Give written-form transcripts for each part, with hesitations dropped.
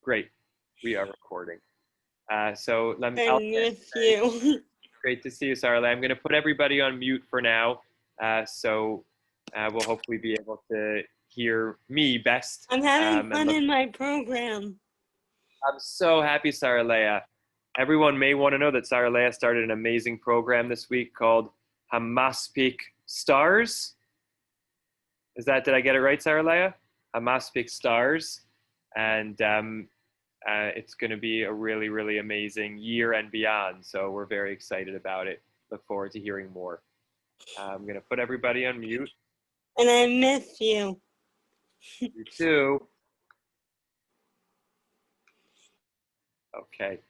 Great. We are recording. So I miss you. great to see you, Sarla. I'm going to put everybody on mute for now. So we'll hopefully be able to hear me best. I'm having And fun in my program. I'm so happy, Saralea. Everyone may want to know that Saralea started an amazing program this week called Hamaspik Stars. Did I get it right, Saralea? Hamaspik Stars. And it's going to be a really, really amazing year and beyond. So we're very excited about it. Look forward to hearing more. I'm going to put everybody on mute. And I miss you. You too. Okay.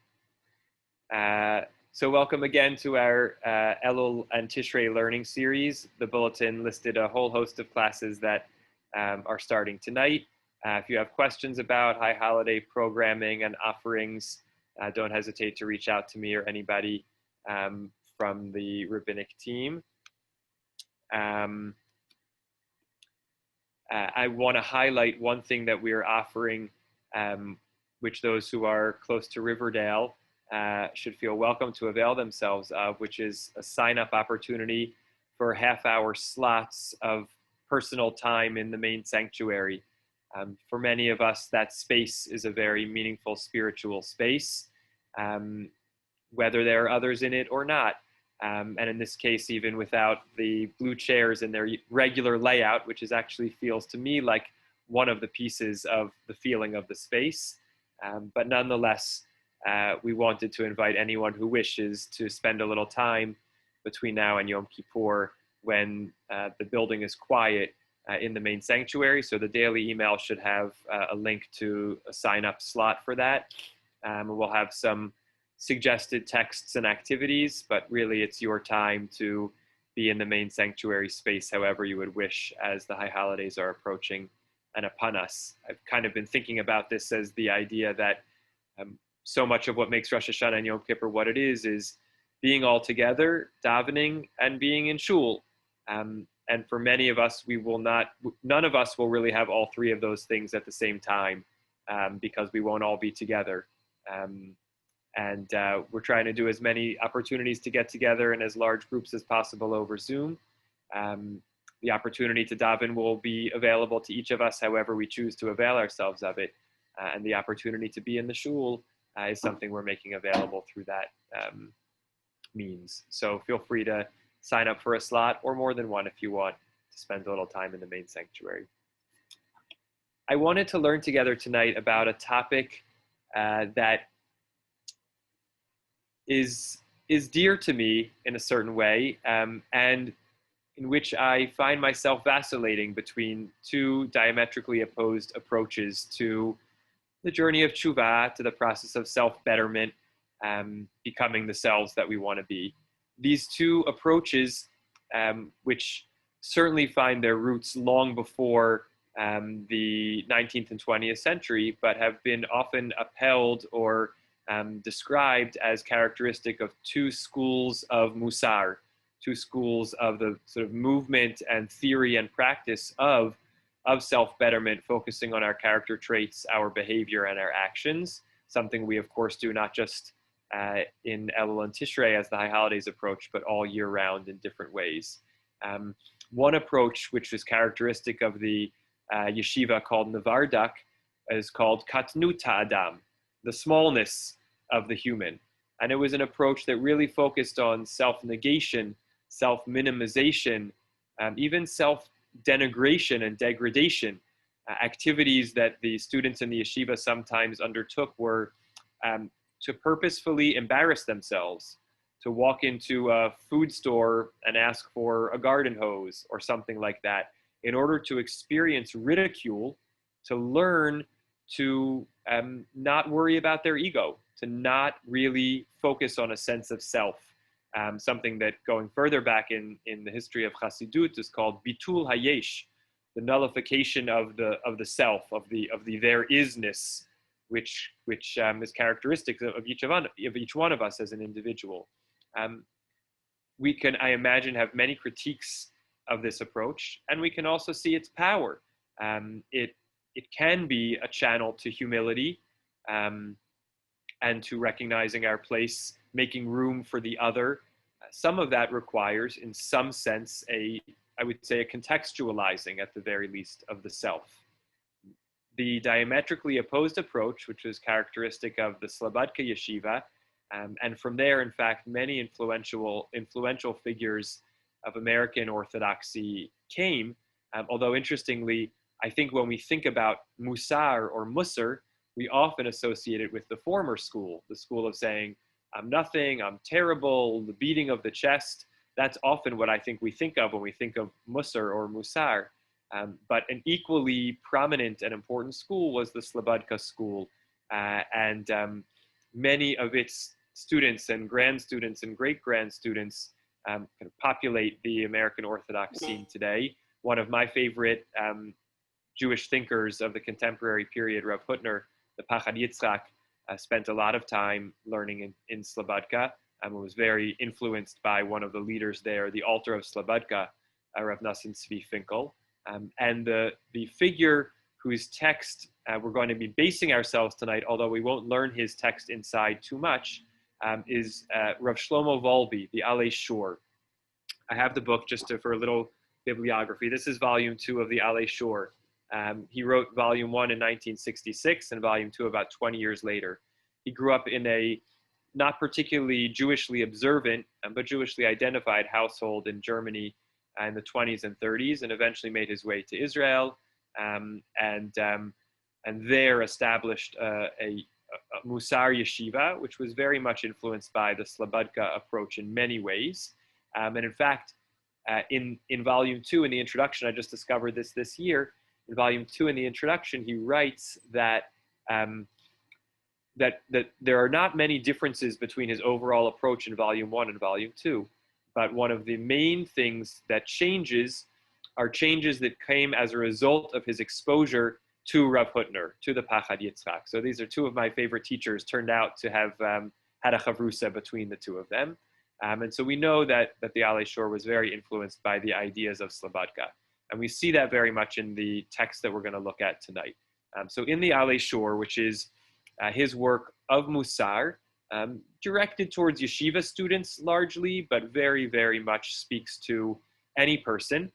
So welcome again to our Elul and Tishrei learning series. The bulletin listed a whole host of classes that are starting tonight. If you have questions about high holiday programming and offerings, don't hesitate to reach out to me or anybody from the rabbinic team. I want to highlight one thing that we're offering, which those who are close to Riverdale should feel welcome to avail themselves of, which is a sign-up opportunity for half-hour slots of personal time in the main sanctuary. For many of us, that space is a very meaningful spiritual space, whether there are others in it or not. And in this case, even without the blue chairs in their regular layout, which actually feels to me like one of the pieces of the feeling of the space. But nonetheless, we wanted to invite anyone who wishes to spend a little time between now and Yom Kippur when the building is quiet in the main sanctuary. So the daily email should have a link to a sign-up slot for that. We'll have some suggested texts and activities, but really it's your time to be in the main sanctuary space however you would wish as the high holidays are approaching and upon us. I've kind of been thinking about this as the idea that so much of what makes Rosh Hashanah and Yom Kippur what it is being all together, davening, and being in shul. And for many of us, none of us will really have all three of those things at the same time because we won't all be together. And we're trying to do as many opportunities to get together in as large groups as possible over Zoom. The opportunity to daven will be available to each of us however we choose to avail ourselves of it. And the opportunity to be in the shul is something we're making available through that means. So feel free to sign up for a slot or more than one if you want to spend a little time in the main sanctuary. I wanted to learn together tonight about a topic that is dear to me in a certain way, and in which I find myself vacillating between two diametrically opposed approaches to the journey of tshuva, to the process of self-betterment, becoming the selves that we want to be. These two approaches, which certainly find their roots long before the 19th and 20th century, but have been often upheld or described as characteristic of two schools of Musar, two schools of the sort of movement and theory and practice of self-betterment, focusing on our character traits, our behavior, and our actions, something we, of course, do not just in Elul and Tishrei as the high holidays approach, but all year round in different ways. One approach, which is characteristic of the yeshiva called Nevardak, is called Katnut Ha'adam, the smallness of the human. And it was an approach that really focused on self-negation, self-minimization, even self-denigration and degradation. Activities that the students in the yeshiva sometimes undertook were to purposefully embarrass themselves, to walk into a food store and ask for a garden hose or something like that, in order to experience ridicule, to learn to not worry about their ego, to not really focus on a sense of self. Something that, going further back in the history of Chassidut, is called bitul hayesh, the nullification of the self, of the there isness, which is characteristic of each one of us as an individual. We can, I imagine, have many critiques of this approach, and we can also see its power. It can be a channel to humility, and to recognizing our place, making room for the other. Some of that requires, in some sense, I would say, a contextualizing at the very least of the self. The diametrically opposed approach, which is characteristic of the Slobodka Yeshiva, and from there, in fact, many influential figures of American Orthodoxy came. Although interestingly, I think when we think about Musar or Musar, we often associate it with the former school, the school of saying, I'm nothing, I'm terrible, the beating of the chest. That's often what I think we think of when we think of Musar or Musar. But an equally prominent and important school was the Slobodka school. And many of its students and grand students and great-grand students kind of populate the American Orthodox scene today. One of my favorite Jewish thinkers of the contemporary period, Rav Hutner, the Pachad Yitzchak, spent a lot of time learning in Slobodka and was very influenced by one of the leaders there, the altar of Slobodka, Rav Nassim Tzvi Finkel. And the figure whose text we're going to be basing ourselves tonight, although we won't learn his text inside too much, is Rav Shlomo Volbe, the Alei Shur. I have the book just for a little bibliography. This is volume 2 of the Alei Shur. He wrote volume 1 in 1966 and volume 2 about 20 years later. He grew up in a not particularly Jewishly observant, but Jewishly identified household in Germany in the 20s and 30s, and eventually made his way to Israel, and there established a Musar yeshiva, which was very much influenced by the Slobodka approach in many ways. And in fact, in volume 2, in the introduction, I just discovered this year, in volume 2 in the introduction, he writes that that there are not many differences between his overall approach in volume 1 and volume 2. But one of the main things that changes are changes that came as a result of his exposure to Rav Hutner, to the Pachad Yitzchak. So these are two of my favorite teachers, turned out to have had a chavrusa between the two of them. And so we know that the Alei Shur was very influenced by the ideas of Slobodka. And we see that very much in the text that we're going to look at tonight. So in the Alei Shur, which is his work of Musar, directed towards yeshiva students largely, but very, very much speaks to any person,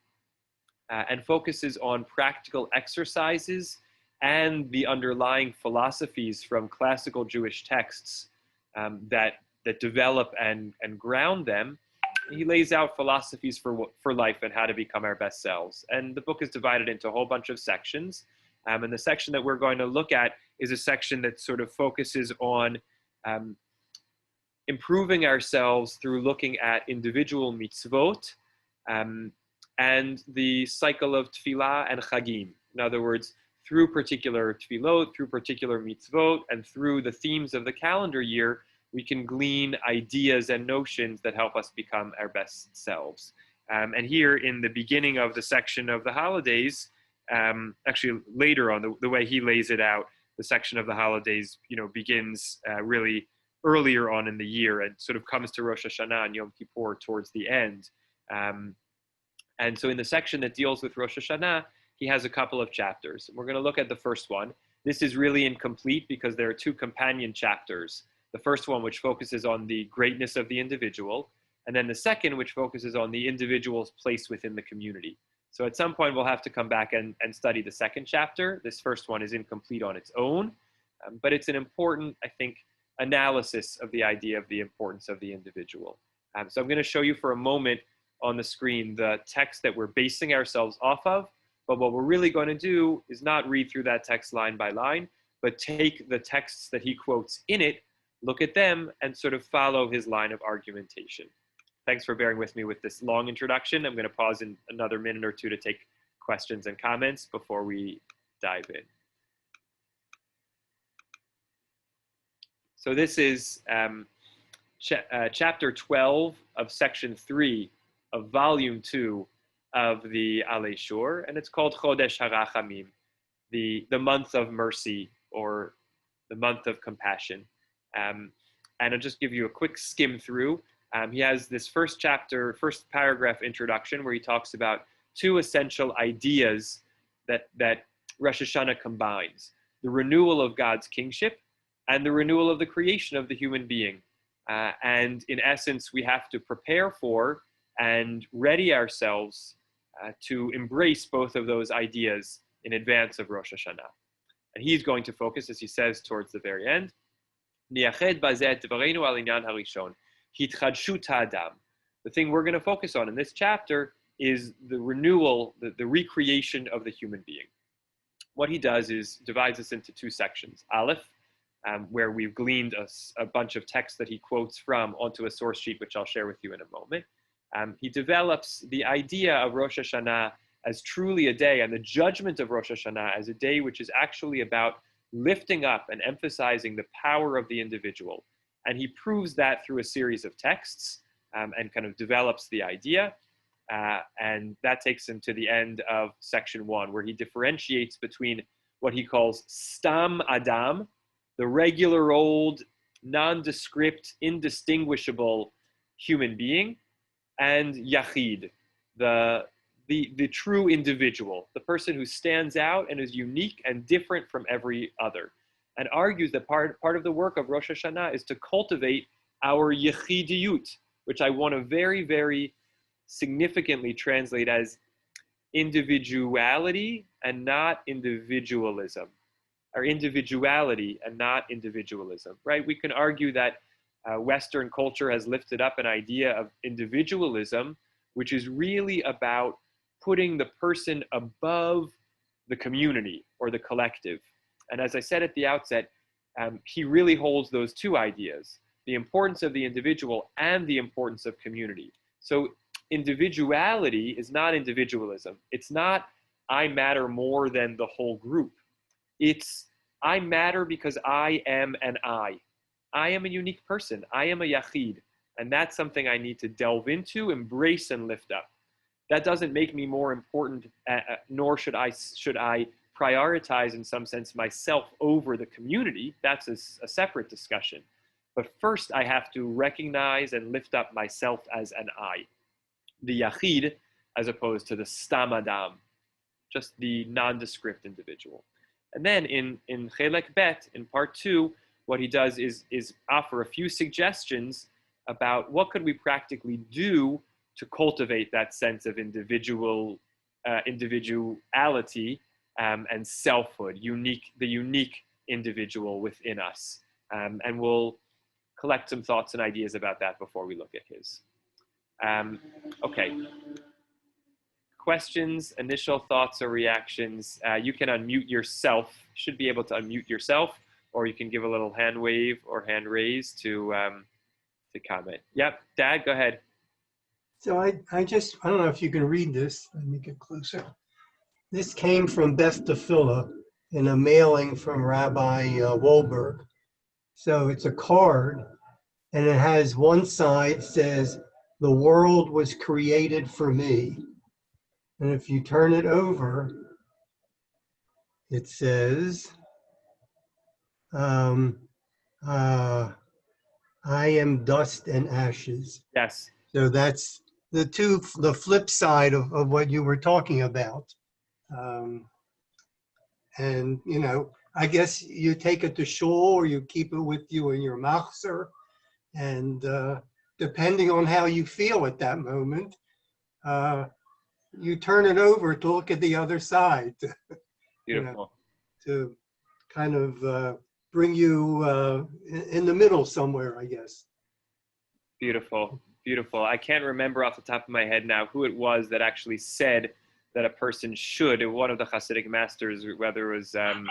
and focuses on practical exercises and the underlying philosophies from classical Jewish texts that develop and ground them. He lays out philosophies for life and how to become our best selves. And the book is divided into a whole bunch of sections. And the section that we're going to look at is a section that sort of focuses on improving ourselves through looking at individual mitzvot and the cycle of tefillah and chagim. In other words, through particular tefillot, through particular mitzvot, and through the themes of the calendar year, we can glean ideas and notions that help us become our best selves. And here in the beginning of the section of the holidays, actually later on, the way he lays it out, the section of the holidays, begins really earlier on in the year and sort of comes to Rosh Hashanah and Yom Kippur towards the end. And so in the section that deals with Rosh Hashanah, he has a couple of chapters. We're going to look at the first one. This is really incomplete because there are two companion chapters. The first one, which focuses on the greatness of the individual, and then the second, which focuses on the individual's place within the community. So at some point, we'll have to come back and study the second chapter. This first one is incomplete on its own, but it's an important, I think, analysis of the idea of the importance of the individual. So I'm going to show you for a moment on the screen the text that we're basing ourselves off of, but what we're really going to do is not read through that text line by line, but take the texts that he quotes in it, look at them, and sort of follow his line of argumentation. Thanks for bearing with me with this long introduction. I'm going to pause in another minute or two to take questions and comments before we dive in. So this is chapter 12 of section 3 of volume 2 of the Alei Shur, and it's called Chodesh HaRachamim, the month of mercy, or the month of compassion. And I'll just give you a quick skim through. He has this first paragraph introduction where he talks about two essential ideas that Rosh Hashanah combines: the renewal of God's kingship and the renewal of the creation of the human being. And in essence, we have to prepare for and ready ourselves to embrace both of those ideas in advance of Rosh Hashanah. And he's going to focus, as he says towards the very end, the thing we're going to focus on in this chapter is the renewal, the recreation of the human being. What he does is divides us into two sections. Aleph, where we've gleaned a bunch of texts that he quotes from onto a source sheet, which I'll share with you in a moment. He develops the idea of Rosh Hashanah as truly a day, and the judgment of Rosh Hashanah as a day which is actually about lifting up and emphasizing the power of the individual. And he proves that through a series of texts and kind of develops the idea. And that takes him to the end of section 1, where he differentiates between what he calls Stam Adam, the regular old, nondescript, indistinguishable human being, and Yachid, the true individual, the person who stands out and is unique and different from every other, and argues that part of the work of Rosh Hashanah is to cultivate our Yechidiyut, which I want to very, very significantly translate as individuality and not individualism, or individuality and not individualism, right? We can argue that Western culture has lifted up an idea of individualism, which is really about putting the person above the community or the collective. And as I said at the outset, he really holds those two ideas, the importance of the individual and the importance of community. So individuality is not individualism. It's not, I matter more than the whole group. It's, I matter because I am an I. I am a unique person. I am a Yachid. And that's something I need to delve into, embrace, and lift up. That doesn't make me more important, nor should I prioritize, in some sense, myself over the community. That's a separate discussion. But first, I have to recognize and lift up myself as an I, the Yachid, as opposed to the Stam Adam, just the nondescript individual. And then in Chelek Bet, in part 2, what he does is offer a few suggestions about what could we practically do to cultivate that sense of individuality and selfhood, the unique individual within us. And we'll collect some thoughts and ideas about that before we look at his. Okay. Questions, initial thoughts or reactions? You can unmute yourself. Should be able to unmute yourself, or you can give a little hand wave or hand raise to comment. Yep, Dad, go ahead. So I don't know if you can read this. Let me get closer. This came from Beth Tefillah in a mailing from Rabbi Wolberg. So it's a card, and it has one side says, "The world was created for me." And if you turn it over, it says, I am dust and ashes. Yes. So that's the flip side of what you were talking about. And, you know, I guess you take it to shul or you keep it with you in your machzer. And depending on how you feel at that moment, you turn it over to look at the other side. Beautiful. You know, to kind of bring you in the middle somewhere, I guess. Beautiful, beautiful. I can't remember off the top of my head now who it was that actually said that a person should, one of the Hasidic masters, whether it was Rav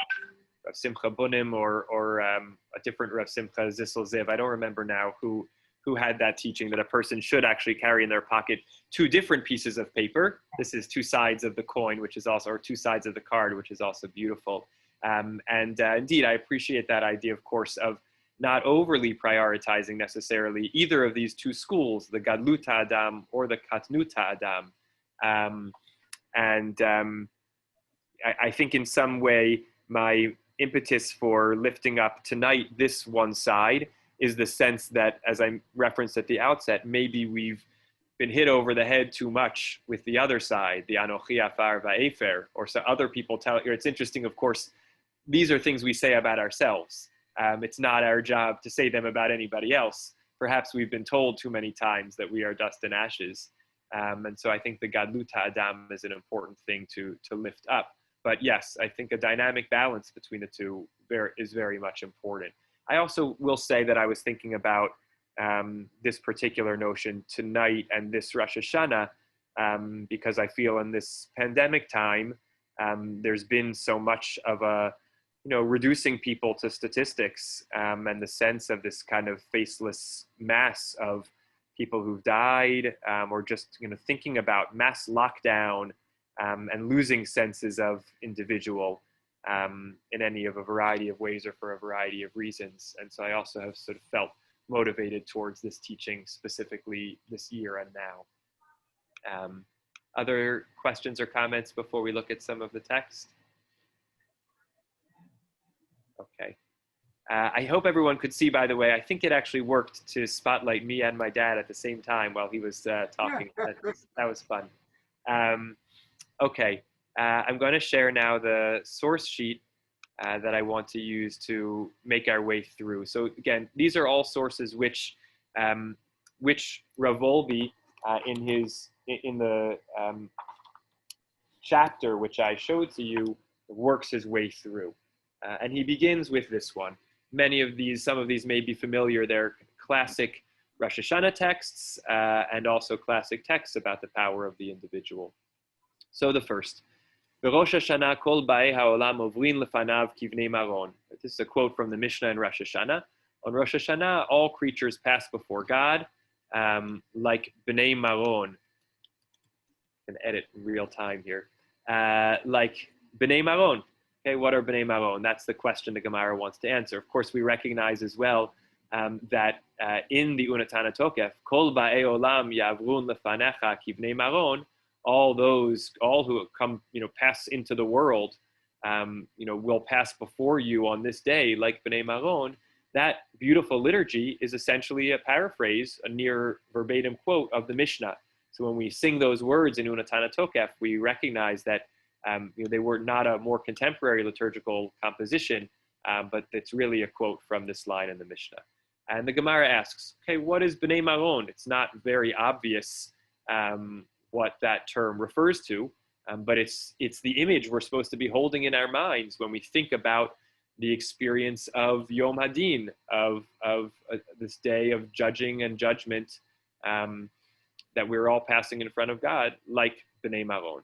Simcha Bunim or a different Rav Simcha Zissel Ziv, I don't remember now who had that teaching that a person should actually carry in their pocket two different pieces of paper. This is two sides of the coin, which is also, or two sides of the card, which is also beautiful. Indeed, I appreciate that idea, of course, of not overly prioritizing necessarily either of these two schools, the Gadluta Adam or the Katnuta Adam. I think in some way, my impetus for lifting up tonight this one side is the sense that, as I referenced at the outset, maybe we've been hit over the head too much with the other side, the Anochi Afar Va'efer, or so other people tell you. It's interesting, of course, these are things we say about ourselves. It's not our job to say them about anybody else. Perhaps we've been told too many times that we are dust and ashes. And so I think the Gadlut Adam is an important thing to lift up. But yes, I think a dynamic balance between the two is very much important. I also will say that I was thinking about this particular notion tonight and this Rosh Hashanah, because I feel in this pandemic time, there's been so much of a, reducing people to statistics, and the sense of this kind of faceless mass of people who've died, or just, thinking about mass lockdown, and losing senses of individual, in any of a variety of ways or for a variety of reasons. And so I also have sort of felt motivated towards this teaching specifically this year and now. Other questions or comments before we look at some of the text? Okay. I hope everyone could see, by the way, I think it actually worked to spotlight me and my dad at the same time while he was talking. That was fun. Okay. I'm going to share now the source sheet that I want to use to make our way through. So again, these are all sources which Rav Wolbe, in the chapter which I showed to you, works his way through. And he begins with this one. Some of these may be familiar. They're classic Rosh Hashanah texts, and also classic texts about the power of the individual. So the first, Rosh Hashanah kol ba'ei ha'olam ovrin lefanav kivnei maron. This is a quote from the Mishnah in Rosh Hashanah. On Rosh Hashanah, all creatures pass before God, like Bene Maron. I can edit in real time here. Like Bene Maron. Okay, what are Bene Maron? That's the question the Gemara wants to answer. Of course, we recognize as well that in the Untitled Chapter, kol ba'ei olam yavrun lefanecha kivnei maron, all who come, pass into the world, will pass before you on this day, like Bnei Malone. That beautiful liturgy is essentially a paraphrase, a near verbatim quote of the Mishnah. So when we sing those words in Untitled Chapter, we recognize that they were not a more contemporary liturgical composition, but it's really a quote from this line in the Mishnah. And the Gemara asks, okay, what is Bnei Malone? It's not very obvious what that term refers to, but it's the image we're supposed to be holding in our minds when we think about the experience of Yom Hadin, of this day of judging and judgment, that we're all passing in front of God, like Bnei Maron.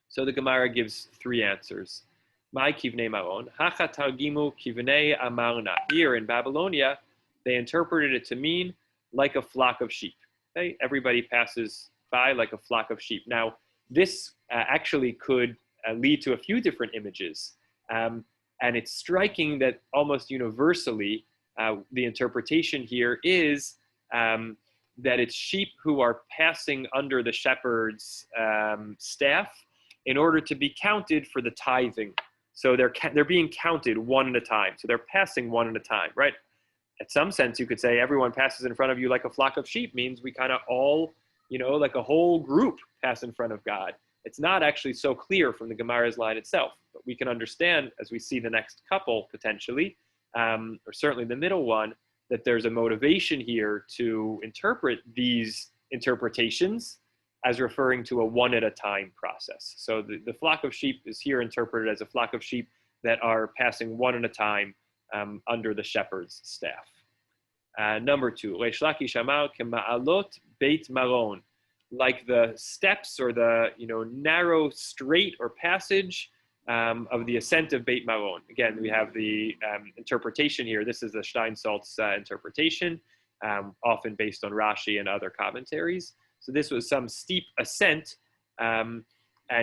So the Gemara gives three answers. My kivnei maron, hacha targimu kivnei amarna. Here in Babylonia, they interpreted it to mean like a flock of sheep. Okay? Everybody passes by like a flock of sheep. Now, this actually could lead to a few different images. And it's striking that almost universally, the interpretation here is that it's sheep who are passing under the shepherd's staff in order to be counted for the tithing. So they're being counted one at a time. So they're passing one at a time, right? In some sense, you could say everyone passes in front of you like a flock of sheep means we kind of all, like a whole group pass in front of God. It's not actually so clear from the Gemara's line itself, but we can understand as we see the next couple potentially, or certainly the middle one, that there's a motivation here to interpret these interpretations as referring to a one at a time process. So the flock of sheep is here interpreted as a flock of sheep that are passing one at a time under the shepherd's staff. Number two, Reish Lakish amar kema'alot beit maron, like the steps or the narrow straight or passage of the ascent of Beit Maron. Again, we have the interpretation here. This is the Steinsaltz interpretation, often based on Rashi and other commentaries. So this was some steep ascent, and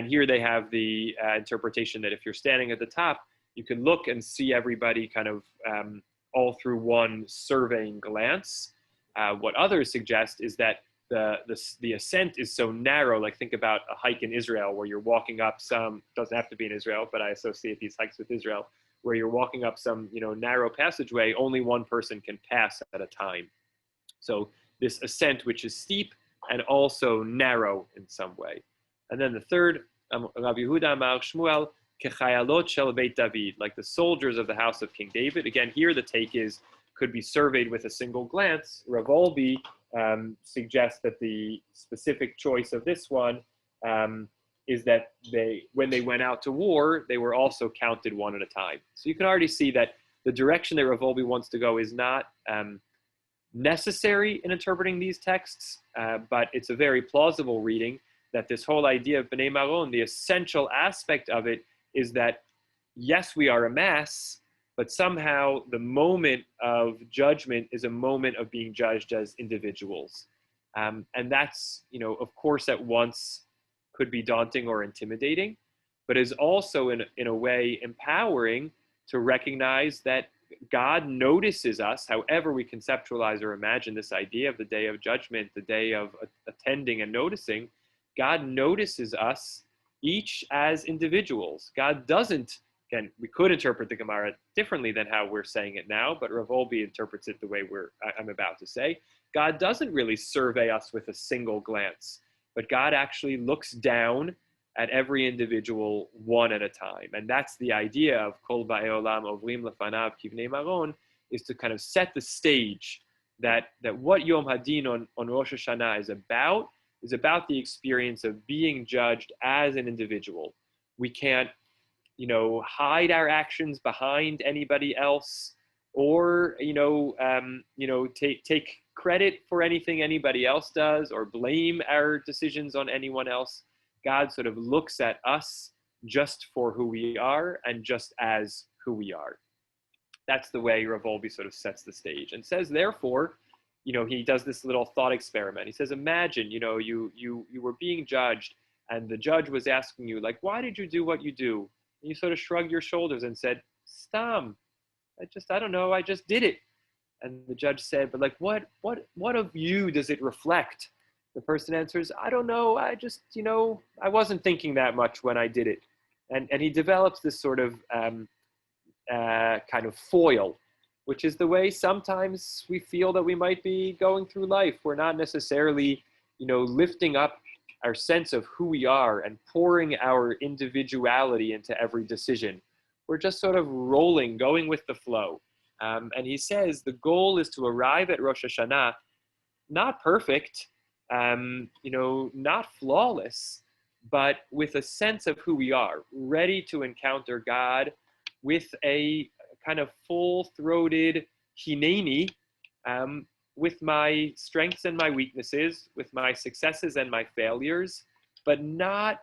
here they have the interpretation that if you're standing at the top, you can look and see everybody kind of all through one surveying glance. What others suggest is that the ascent is so narrow, like think about a hike in Israel where you're walking up some, doesn't have to be in Israel, but I associate these hikes with Israel, where you're walking up some narrow passageway, only one person can pass at a time. So this ascent, which is steep and also narrow in some way. And then the third, Rabbi Yehuda Amar Shmuel, kechayalot shel Beit David, like the soldiers of the house of King David. Again, here the take is could be surveyed with a single glance. Rav Wolbe suggests that the specific choice of this one is that when they went out to war, they were also counted one at a time. So you can already see that the direction that Rav Wolbe wants to go is not necessary in interpreting these texts, but it's a very plausible reading that this whole idea of Bnei Malone, the essential aspect of it is that, yes, we are a mass, but somehow the moment of judgment is a moment of being judged as individuals. And that's, of course, at once could be daunting or intimidating, but is also in a way empowering to recognize that God notices us, however we conceptualize or imagine this idea of the day of judgment, the day of attending and noticing. God notices us each as individuals. God doesn't, again, we could interpret the Gemara differently than how we're saying it now, but Rav Wolbe interprets it the way I'm about to say. God doesn't really survey us with a single glance, but God actually looks down at every individual one at a time. And that's the idea of Kol Ba'ei Olam Ovrim Lefanav Kivnei Maron, is to kind of set the stage that what Yom Hadin on Rosh Hashanah is about the experience of being judged as an individual. We can't, hide our actions behind anybody else, or take credit for anything anybody else does, or blame our decisions on anyone else. God sort of looks at us just for who we are and just as who we are. That's the way Rav Wolbe sort of sets the stage and says, therefore, he does this little thought experiment. He says, imagine, you were being judged and the judge was asking you, like, why did you do what you do? And you sort of shrugged your shoulders and said, Stam, I don't know, I just did it. And the judge said, but like, what of you does it reflect? The person answers, I don't know, I just, I wasn't thinking that much when I did it. And he develops this sort of kind of foil, which is the way sometimes we feel that we might be going through life. We're not necessarily, lifting up our sense of who we are and pouring our individuality into every decision. We're just sort of rolling, going with the flow. And he says the goal is to arrive at Rosh Hashanah, not perfect, not flawless, but with a sense of who we are, ready to encounter God with a kind of full-throated hineni, with my strengths and my weaknesses, with my successes and my failures, but not,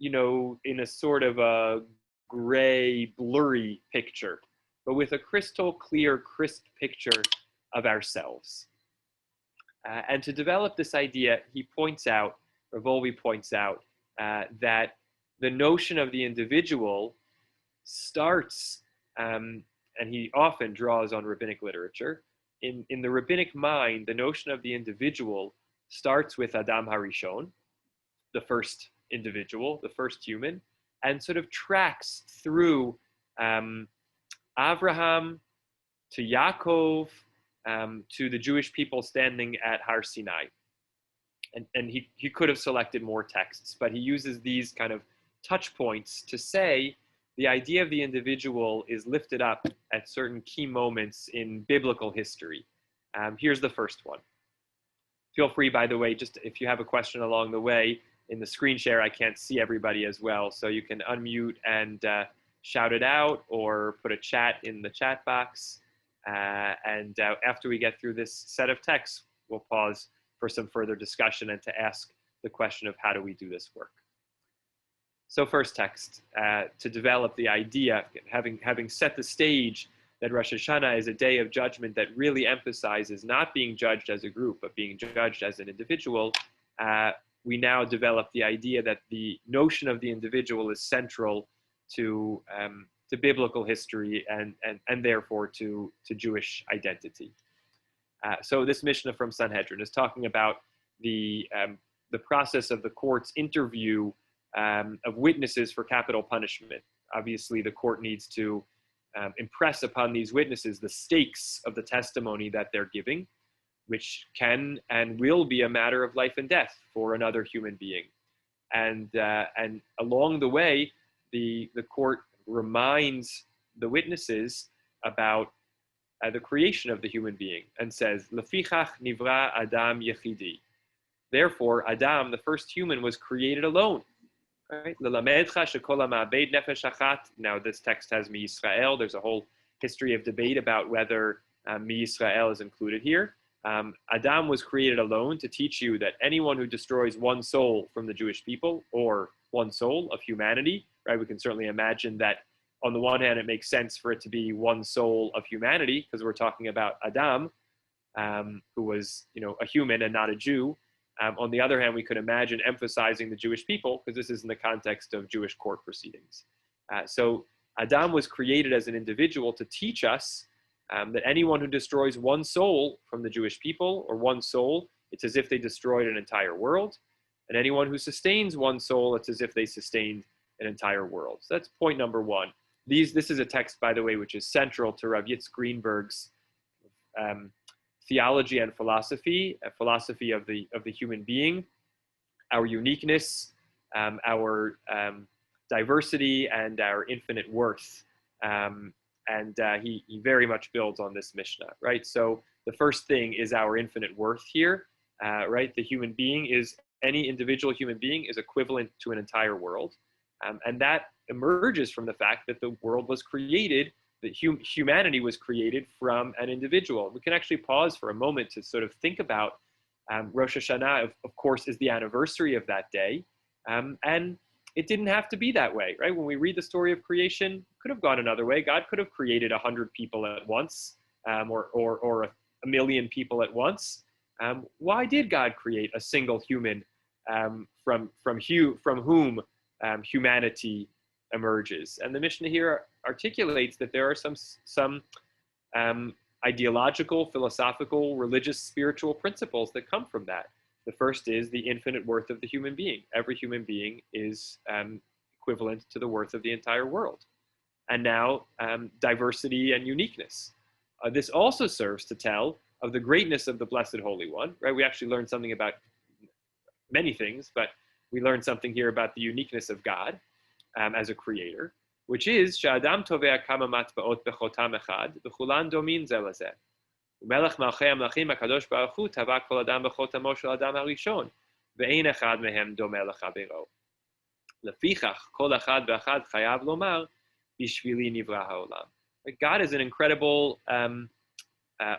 in a sort of a gray, blurry picture, but with a crystal clear, crisp picture of ourselves. And to develop this idea, Rav Wolbe points out, that the notion of the individual starts, and he often draws on rabbinic literature. In the rabbinic mind, the notion of the individual starts with Adam Harishon, the first individual, the first human, and sort of tracks through Avraham to Yaakov, to the Jewish people standing at Har Sinai. And he could have selected more texts, but he uses these kind of touch points to say the idea of the individual is lifted up at certain key moments in biblical history. Here's the first one. Feel free, by the way, just if you have a question along the way, in the screen share, I can't see everybody as well, so you can unmute and shout it out or put a chat in the chat box. And after we get through this set of texts, we'll pause for some further discussion and to ask the question of how do we do this work. So first text, to develop the idea, having set the stage that Rosh Hashanah is a day of judgment that really emphasizes not being judged as a group, but being judged as an individual, we now develop the idea that the notion of the individual is central to biblical history and therefore to Jewish identity. So this Mishnah from Sanhedrin is talking about the process of the court's interview of witnesses for capital punishment. Obviously, the court needs to impress upon these witnesses the stakes of the testimony that they're giving, which can and will be a matter of life and death for another human being. And along the way, the court reminds the witnesses about the creation of the human being and says, Lefichach nivra Adam yechidi. Therefore, Adam, the first human, was created alone. Right? Now, this text has Mi Yisrael. There's a whole history of debate about whether Mi Yisrael is included here. Adam was created alone to teach you that anyone who destroys one soul from the Jewish people, or one soul of humanity, right? We can certainly imagine that on the one hand, it makes sense for it to be one soul of humanity because we're talking about Adam, who was, a human and not a Jew. On the other hand, we could imagine emphasizing the Jewish people because this is in the context of Jewish court proceedings. So Adam was created as an individual to teach us that anyone who destroys one soul from the Jewish people, or one soul, it's as if they destroyed an entire world. And anyone who sustains one soul, it's as if they sustained an entire world. So that's point number one. This is a text, by the way, which is central to Rav Yitz Greenberg's theology and philosophy, a philosophy of the human being, our uniqueness, our diversity, and our infinite worth. He very much builds on this Mishnah, right? So the first thing is our infinite worth here, right? The human being is, any individual human being is equivalent to an entire world. And that emerges from the fact that the world was created, that humanity was created from an individual. We can actually pause for a moment to sort of think about Rosh Hashanah, of course, is the anniversary of that day. And it didn't have to be that way, right? When we read the story of creation, it could have gone another way. God could have created 100 people at once, or a million people at once. Why did God create a single human from whom humanity emerges? And the Mishnah here articulates that there are some ideological, philosophical, religious, spiritual principles that come from that. The first is the infinite worth of the human being. Every human being is equivalent to the worth of the entire world. And now diversity and uniqueness. This also serves to tell of the greatness of the Blessed Holy One, right? We actually learned something about many things, but we learned something here about the uniqueness of God as a creator, which is Sha'adam tovea kama matba'ot bechotam echad, v'chulan domin ze lezeh. U'melech malchei amlachim hakadosh baruch hu tava kol adam bechotamo shel adam harishon, ve'ein echad mehem domeh lechavero. Lefichach kol echad ve'echad chayav lomar bishvili nivra ha'olam. God is an incredible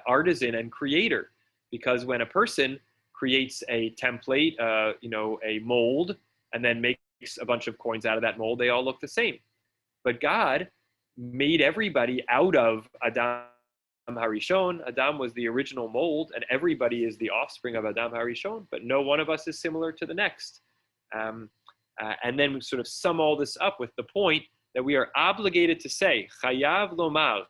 artisan and creator, because when a person creates a template, a mold, and then makes a bunch of coins out of that mold, they all look the same. But God made everybody out of Adam Harishon. Adam was the original mold, and everybody is the offspring of Adam Harishon, but no one of us is similar to the next. And then we sort of sum all this up with the point that we are obligated to say, Chayav lomar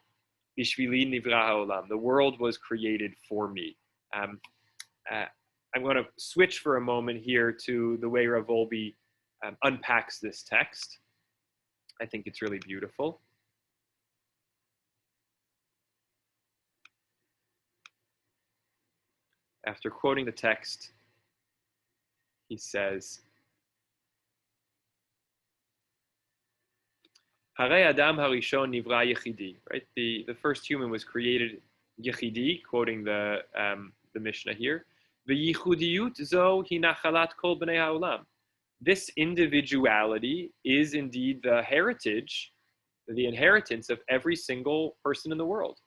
bishvili nivra ha'olam. The world was created for me. I'm going to switch for a moment here to the way Rav Wolbe unpacks this text. I think it's really beautiful. After quoting the text, he says, Harei Adam Harishon Nivra Yechidi, right? The first human was created Yechidi, quoting the Mishnah here. V'yichudiyut zo hi nachalat kol bnei ha'olam. This individuality is indeed the heritage, the inheritance of every single person in the world.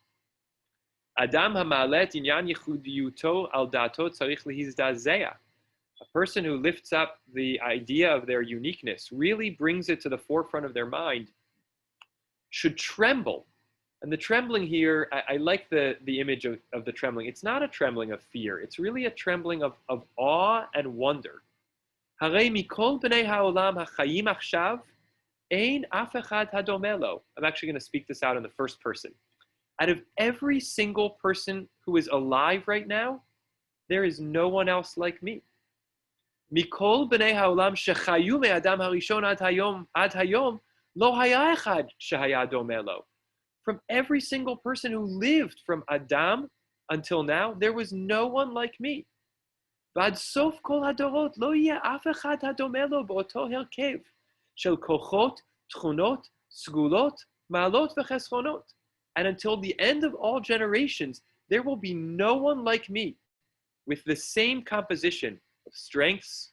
Adam ha'malet inyan yichudiyuto al dato tzarich lehizdazeya. A person who lifts up the idea of their uniqueness, really brings it to the forefront of their mind, should tremble. And the trembling here, I like the image of the trembling. It's not a trembling of fear. It's really a trembling of awe and wonder. Harei mikol bnei ha'olam ha'chayim achshav ein af echad hadome lo. I'm actually going to speak this out in the first person. Out of every single person who is alive right now, there is no one else like me. Mikol bnei ha'olam shechayu me'adam harishon ad hayom lo haya echad shehaya dome lo. From every single person who lived from Adam until now, there was no one like me. ועד סוף כל הדורות לא יהיה אף אחד הדומה לו באותו הרכב של כוחות tchunot, sgulot, ma'alot v'cheschonot. And until the end of all generations, there will be no one like me with the same composition of strengths,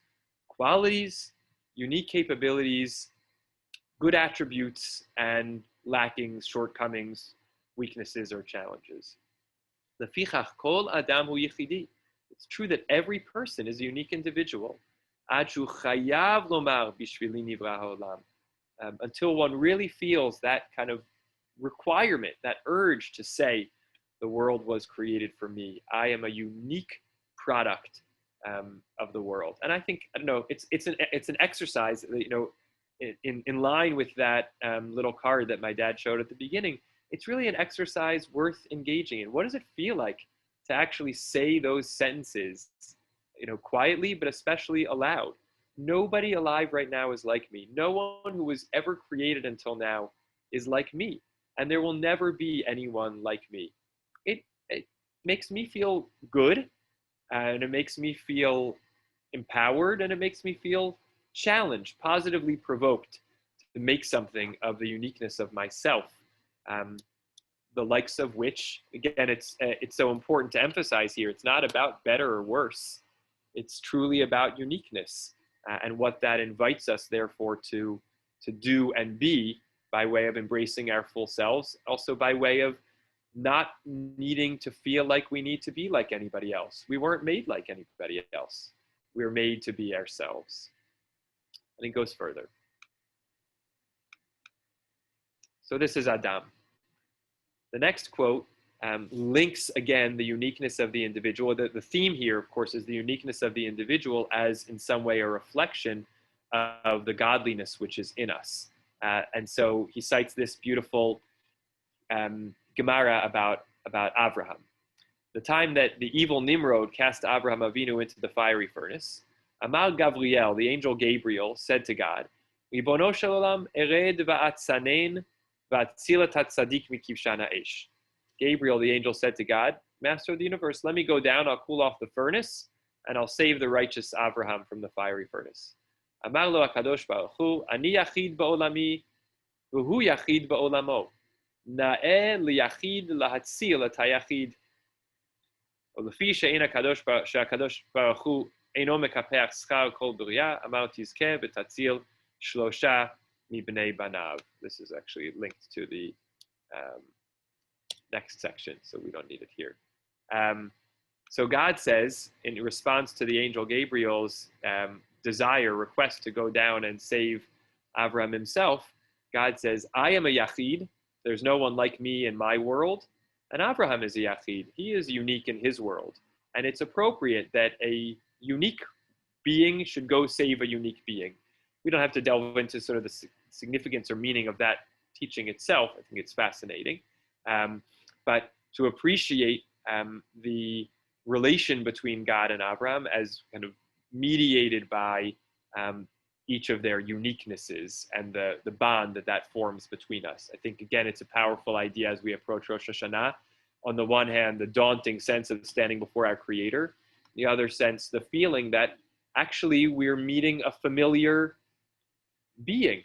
qualities, unique capabilities, good attributes, and lacking shortcomings, weaknesses, or challenges. Lefichach kol adam hu yichidi. It's true that every person is a unique individual. Ad shu chayav lomar bishvili nivra ha'olam. Until one really feels that kind of requirement, that urge to say, the world was created for me. I am a unique product of the world. And I think, I don't know, it's an exercise, in line with that little card that my dad showed at the beginning. It's really an exercise worth engaging in. What does it feel like to actually say those sentences, quietly, but especially aloud? Nobody alive right now is like me. No one who was ever created until now is like me. And there will never be anyone like me. It makes me feel good, and it makes me feel empowered, and it makes me feel challenged, positively provoked to make something of the uniqueness of myself. The likes of which, again, it's so important to emphasize here. It's not about better or worse. It's truly about uniqueness and what that invites us, therefore, to do and be by way of embracing our full selves, also by way of not needing to feel like we need to be like anybody else. We weren't made like anybody else. We were made to be ourselves. And it goes further. So this is Adam. The next quote links again the uniqueness of the individual. The theme here, of course, is the uniqueness of the individual as in some way a reflection of the godliness which is in us. And so he cites this beautiful Gemara about Abraham. The time that the evil Nimrod cast Abraham Avinu into the fiery furnace, Amal Gavriel, the angel Gabriel, said to God, Ribono shel olam ered va'atzanen va'atzilat hatzadik mikivshan ha'esh. Gabriel, the angel, said to God, Master of the universe, let me go down, I'll cool off the furnace, and I'll save the righteous Abraham from the fiery furnace. Amar lo HaKadosh Baruch Hu, Ani yachid ba'olami, v'hu yachid ba'olamo. Na'eh liyachid lahatzil et hayachid. Ulefi she'ein HaKadosh Baruch Hu eino mekapeach schar kol b'riya, amar tizkeh v'tatzil shlosha mi b'nei banav. This is actually linked to the next section, so we don't need it here. So God says, in response to the angel Gabriel's request to go down and save Avram himself, God says, I am a yachid. There's no one like me in my world. And Abraham is a yachid. He is unique in his world. And it's appropriate that a unique being should go save a unique being. We don't have to delve into sort of the significance or meaning of that teaching itself. I think it's fascinating. But to appreciate the relation between God and Abraham as kind of mediated by each of their uniquenesses and the bond that forms between us. I think, again, it's a powerful idea as we approach Rosh Hashanah. On the one hand, the daunting sense of standing before our Creator. The other sense, the feeling that actually we're meeting a familiar being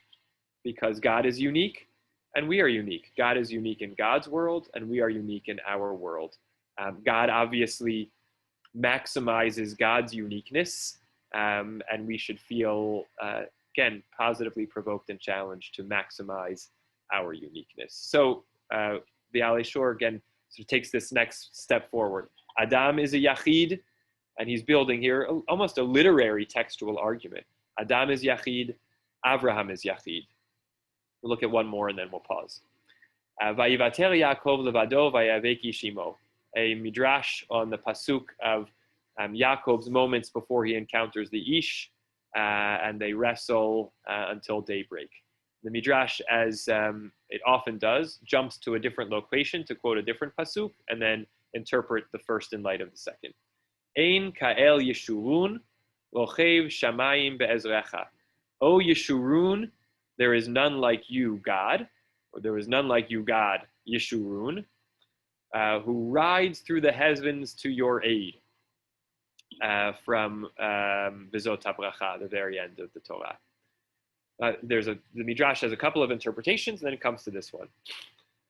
because God is unique and we are unique. God is unique in God's world and we are unique in our world. God obviously maximizes God's uniqueness, and we should feel, again, positively provoked and challenged to maximize our uniqueness. So the Alei Shor, again, sort of takes this next step forward. Adam is a yachid, and he's building here almost a literary textual argument. Adam is yachid, Avraham is yachid. We'll look at one more and then we'll pause. Vayivater Yaakov levado vayavek ishimo. A midrash on the pasuk of Yaakov's moments before he encounters the Ish, and they wrestle until daybreak. The midrash, as it often does, jumps to a different location to quote a different pasuk and then interpret the first in light of the second. Ein ka'el yeshurun lochev shamayim be'ezrecha. O Yeshurun, there is none like you, God, or there is none like you, God, Yeshurun, who rides through the heavens to your aid, from Vizot HaBracha, the very end of the Torah. The Midrash has a couple of interpretations, and then it comes to this one.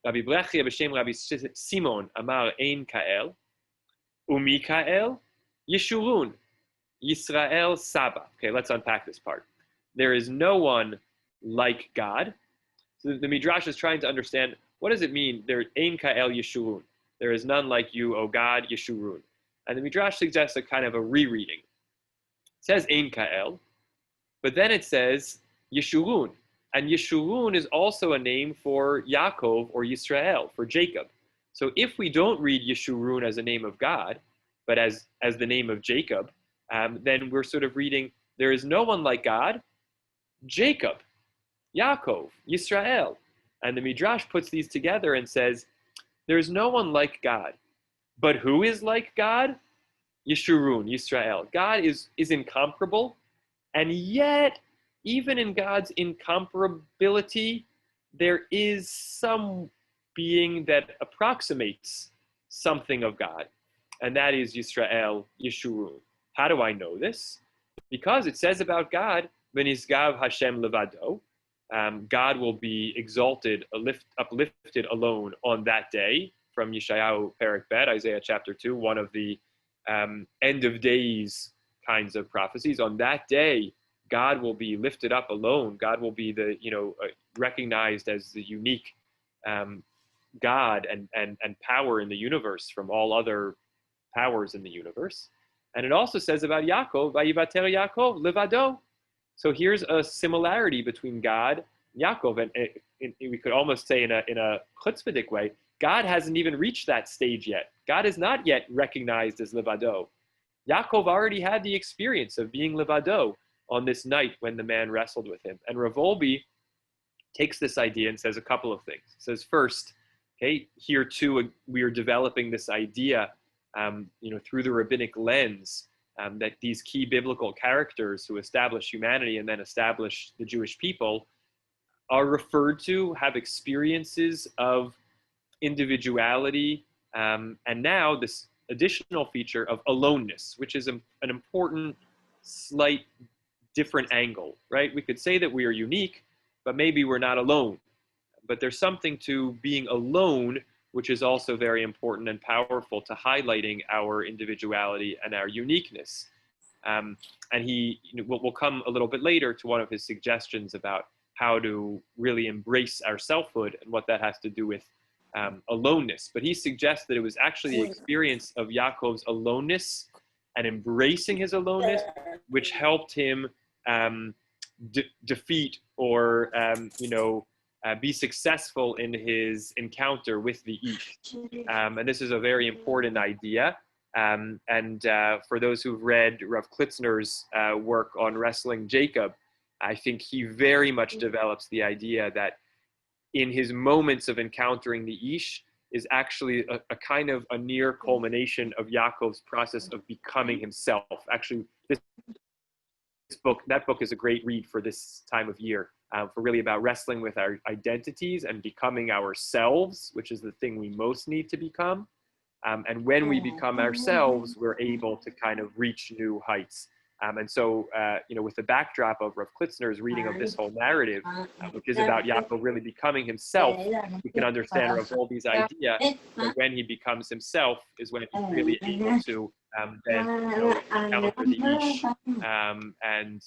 Rabbi Brechia b'shem Rabbi Simon amar ein ka'el, u'mikael yeshurun, Yisrael Saba. Okay, let's unpack this part. There is no one like God. So the Midrash is trying to understand, what does it mean? There ein ka'el yeshurun. There is none like you, O God, yeshurun. And the Midrash suggests a kind of a rereading. It says ein ka'el, but then it says Yeshurun. And Yeshurun is also a name for Yaakov or Yisrael, for Jacob. So if we don't read Yeshurun as a name of God, but as the name of Jacob, then we're sort of reading, there is no one like God, Jacob, Yaakov, Yisrael. And the Midrash puts these together and says, there is no one like God. But who is like God? Yeshurun, Yisrael. God is incomparable. And yet, even in God's incomparability, there is some being that approximates something of God. And that is Yisrael, Yeshurun. How do I know this? Because it says about God, V'nizgav Hashem levado, God will be exalted, uplifted alone on that day, from Yeshayahu Perek Bet, Isaiah chapter 2, one of the end of days kinds of prophecies. On that day, God will be lifted up alone. God will be recognized as the unique God and power in the universe from all other powers in the universe. And it also says about Yaakov, Vayivater Yaakov levado. So here's a similarity between God and Yaakov, and we could almost say in a chutzpahdik way, God hasn't even reached that stage yet. God is not yet recognized as levado. Yaakov already had the experience of being levado on this night when the man wrestled with him. And Rav Wolbe takes this idea and says a couple of things. He says, first, okay, here too we are developing this idea, through the rabbinic lens, that these key biblical characters who establish humanity and then establish the Jewish people are referred to, have experiences of individuality, and now this additional feature of aloneness, which is an important, slight, different angle, right? We could say that we are unique, but maybe we're not alone. But there's something to being alone, which is also very important and powerful to highlighting our individuality and our uniqueness. And we'll come a little bit later to one of his suggestions about how to really embrace our selfhood and what that has to do with aloneness. But he suggests that it was actually the experience of Yaakov's aloneness and embracing his aloneness, which helped him defeat or be successful in his encounter with the Ish. And this is a very important idea. For those who've read Rav Klitzner's work on wrestling Jacob, I think he very much develops the idea that in his moments of encountering the Ish is actually a kind of a near culmination of Yaakov's process of becoming himself. Actually, that book is a great read for this time of year, for really about wrestling with our identities and becoming ourselves, which is the thing we most need to become. And when we become ourselves, we're able to kind of reach new heights. So, with the backdrop of Rav Klitzner's reading of this whole narrative, which is about Yaakov really becoming himself, we can understand Rav Wolbe's idea that when he becomes himself is when he's really able to then encounter the Ish and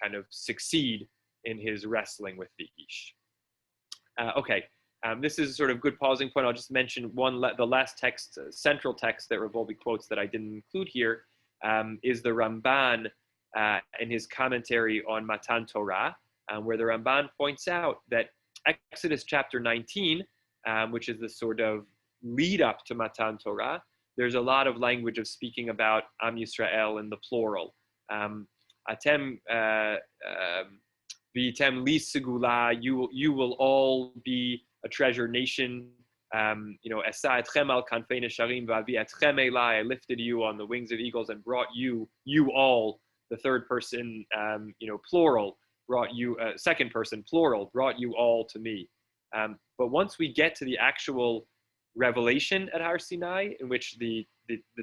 kind of succeed in his wrestling with the Ish. This is sort of good pausing point. I'll just mention the last text, central text that Rav Wolbe quotes that I didn't include here, is the Ramban in his commentary on Matan Torah, where the Ramban points out that Exodus chapter 19, which is the sort of lead up to Matan Torah, there's a lot of language of speaking about Am Yisrael in the plural. Atem v'yitem li segula, you will all be a treasured nation. Esa etchem al kanfei nesharim v'avi etchem elai, I lifted you on the wings of eagles and brought you all, the third person, plural, brought you, second person, plural, brought you all to me. But once we get to the actual revelation at Har Sinai, in which the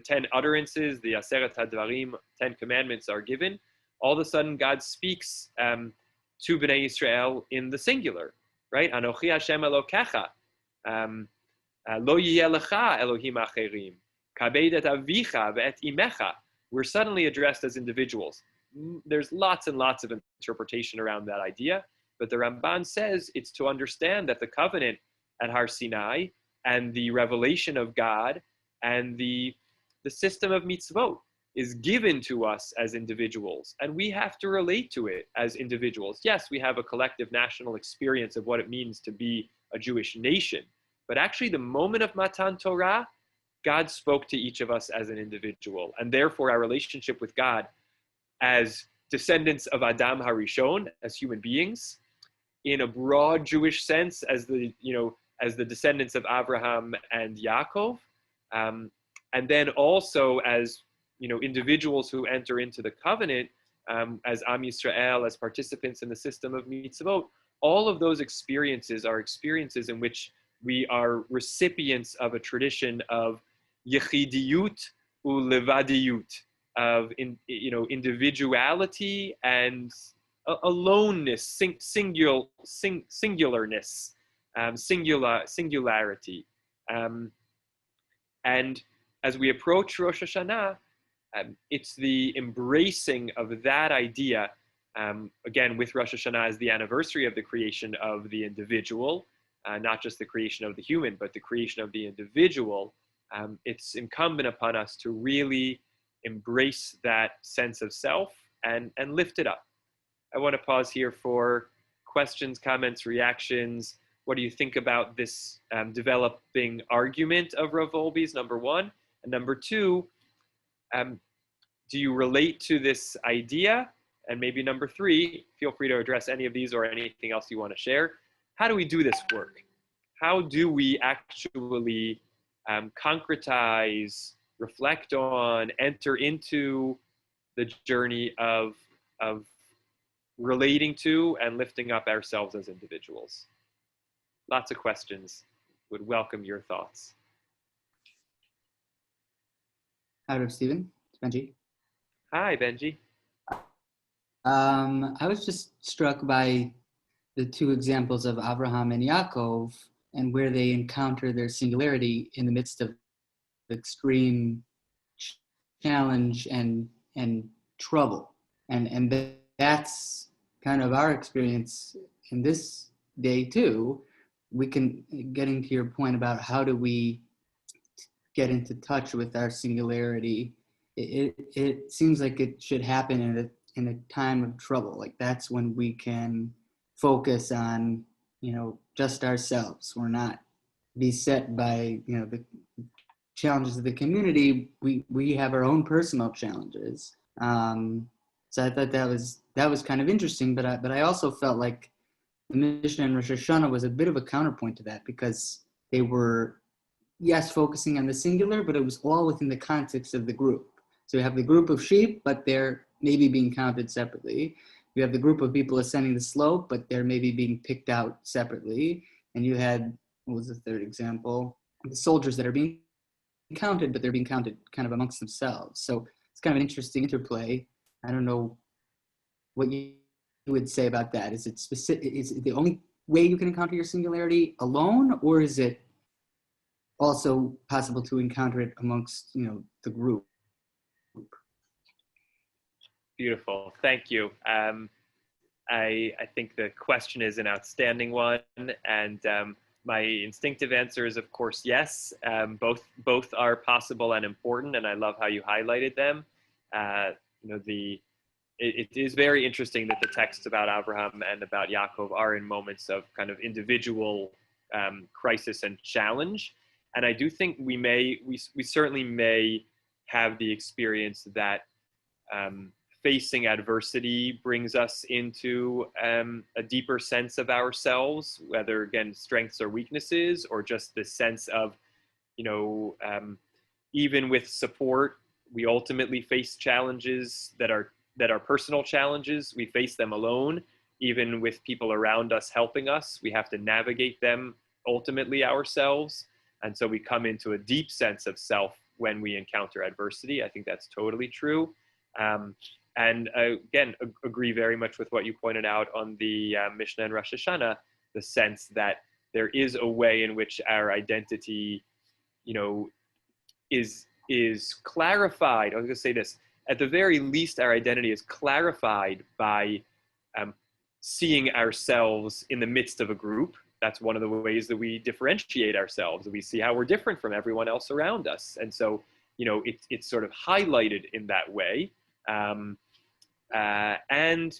10 utterances, the Aseret HaDvarim, 10 commandments are given, all of a sudden God speaks to Bnei Israel in the singular, right? Anochi Hashem Elokecha, lo yeh lecha Elohim acherim, kabed et avicha ve'et imecha. We're suddenly addressed as individuals. There's lots and lots of interpretation around that idea, but the Ramban says it's to understand that the covenant at Har Sinai and the revelation of God and the system of mitzvot is given to us as individuals, and we have to relate to it as individuals. Yes, we have a collective national experience of what it means to be a Jewish nation, but actually the moment of Matan Torah, God spoke to each of us as an individual, and therefore our relationship with God as descendants of Adam Harishon, as human beings, in a broad Jewish sense, as the descendants of Abraham and Yaakov, and then also as individuals who enter into the covenant as Am Yisrael, as participants in the system of mitzvot. All of those experiences are experiences in which we are recipients of a tradition of yechidiyut ulevadiyut, of individuality and aloneness, singularness, singularity. And as we approach Rosh Hashanah, it's the embracing of that idea, again, with Rosh Hashanah as the anniversary of the creation of the individual, not just the creation of the human, but the creation of the individual. It's incumbent upon us to really embrace that sense of self and lift it up. I want to pause here for questions, comments, reactions. What do you think about this developing argument of Rav Wolbe's, number one? And number two, do you relate to this idea? And maybe number three, feel free to address any of these or anything else you want to share. How do we do this work? How do we actually concretize, reflect on, enter into the journey of relating to and lifting up ourselves as individuals? Lots of questions. Would welcome your thoughts. Hi, Stephen. It's Benji. Hi, Benji. I was just struck by the two examples of Abraham and Yaakov and where they encounter their singularity in the midst of extreme challenge and trouble. And that's kind of our experience in this day too. We can, getting to your point about how do we get into touch with our singularity, it seems like it should happen in a time of trouble. Like that's when we can focus on, just ourselves. We're not beset by, the challenges of the community. We have our own personal challenges. So I thought that was kind of interesting, but I also felt like the mission in Rosh Hashanah was a bit of a counterpoint to that, because they were, yes, focusing on the singular, but it was all within the context of the group. So you have the group of sheep, but they're maybe being counted separately. You have the group of people ascending the slope, but they're maybe being picked out separately. And you had, what was the third example? The soldiers that are being counted, but they're being counted kind of amongst themselves. So it's kind of an interesting interplay. I don't know what you would say about that. Is it specific? Is it the only way you can encounter your singularity alone, or is it also possible to encounter it amongst, the group? Beautiful. Thank you. I think the question is an outstanding one, and my instinctive answer is, of course, yes. Both are possible and important, and I love how you highlighted them. It is very interesting that the texts about Abraham and about Yaakov are in moments of kind of individual crisis and challenge. And I do think we certainly may have the experience that facing adversity brings us into a deeper sense of ourselves, whether, again, strengths or weaknesses, or just the sense of, even with support, we ultimately face challenges that are personal challenges. We face them alone. Even with people around us helping us, we have to navigate them ultimately ourselves. And so we come into a deep sense of self when we encounter adversity. I think that's totally true. And again, agree very much with what you pointed out on the Mishnah and Rosh Hashanah, the sense that there is a way in which our identity, is clarified. I was going to say this. At the very least, our identity is clarified by seeing ourselves in the midst of a group. That's one of the ways that we differentiate ourselves. We see how we're different from everyone else around us. And so, it's sort of highlighted in that way. And,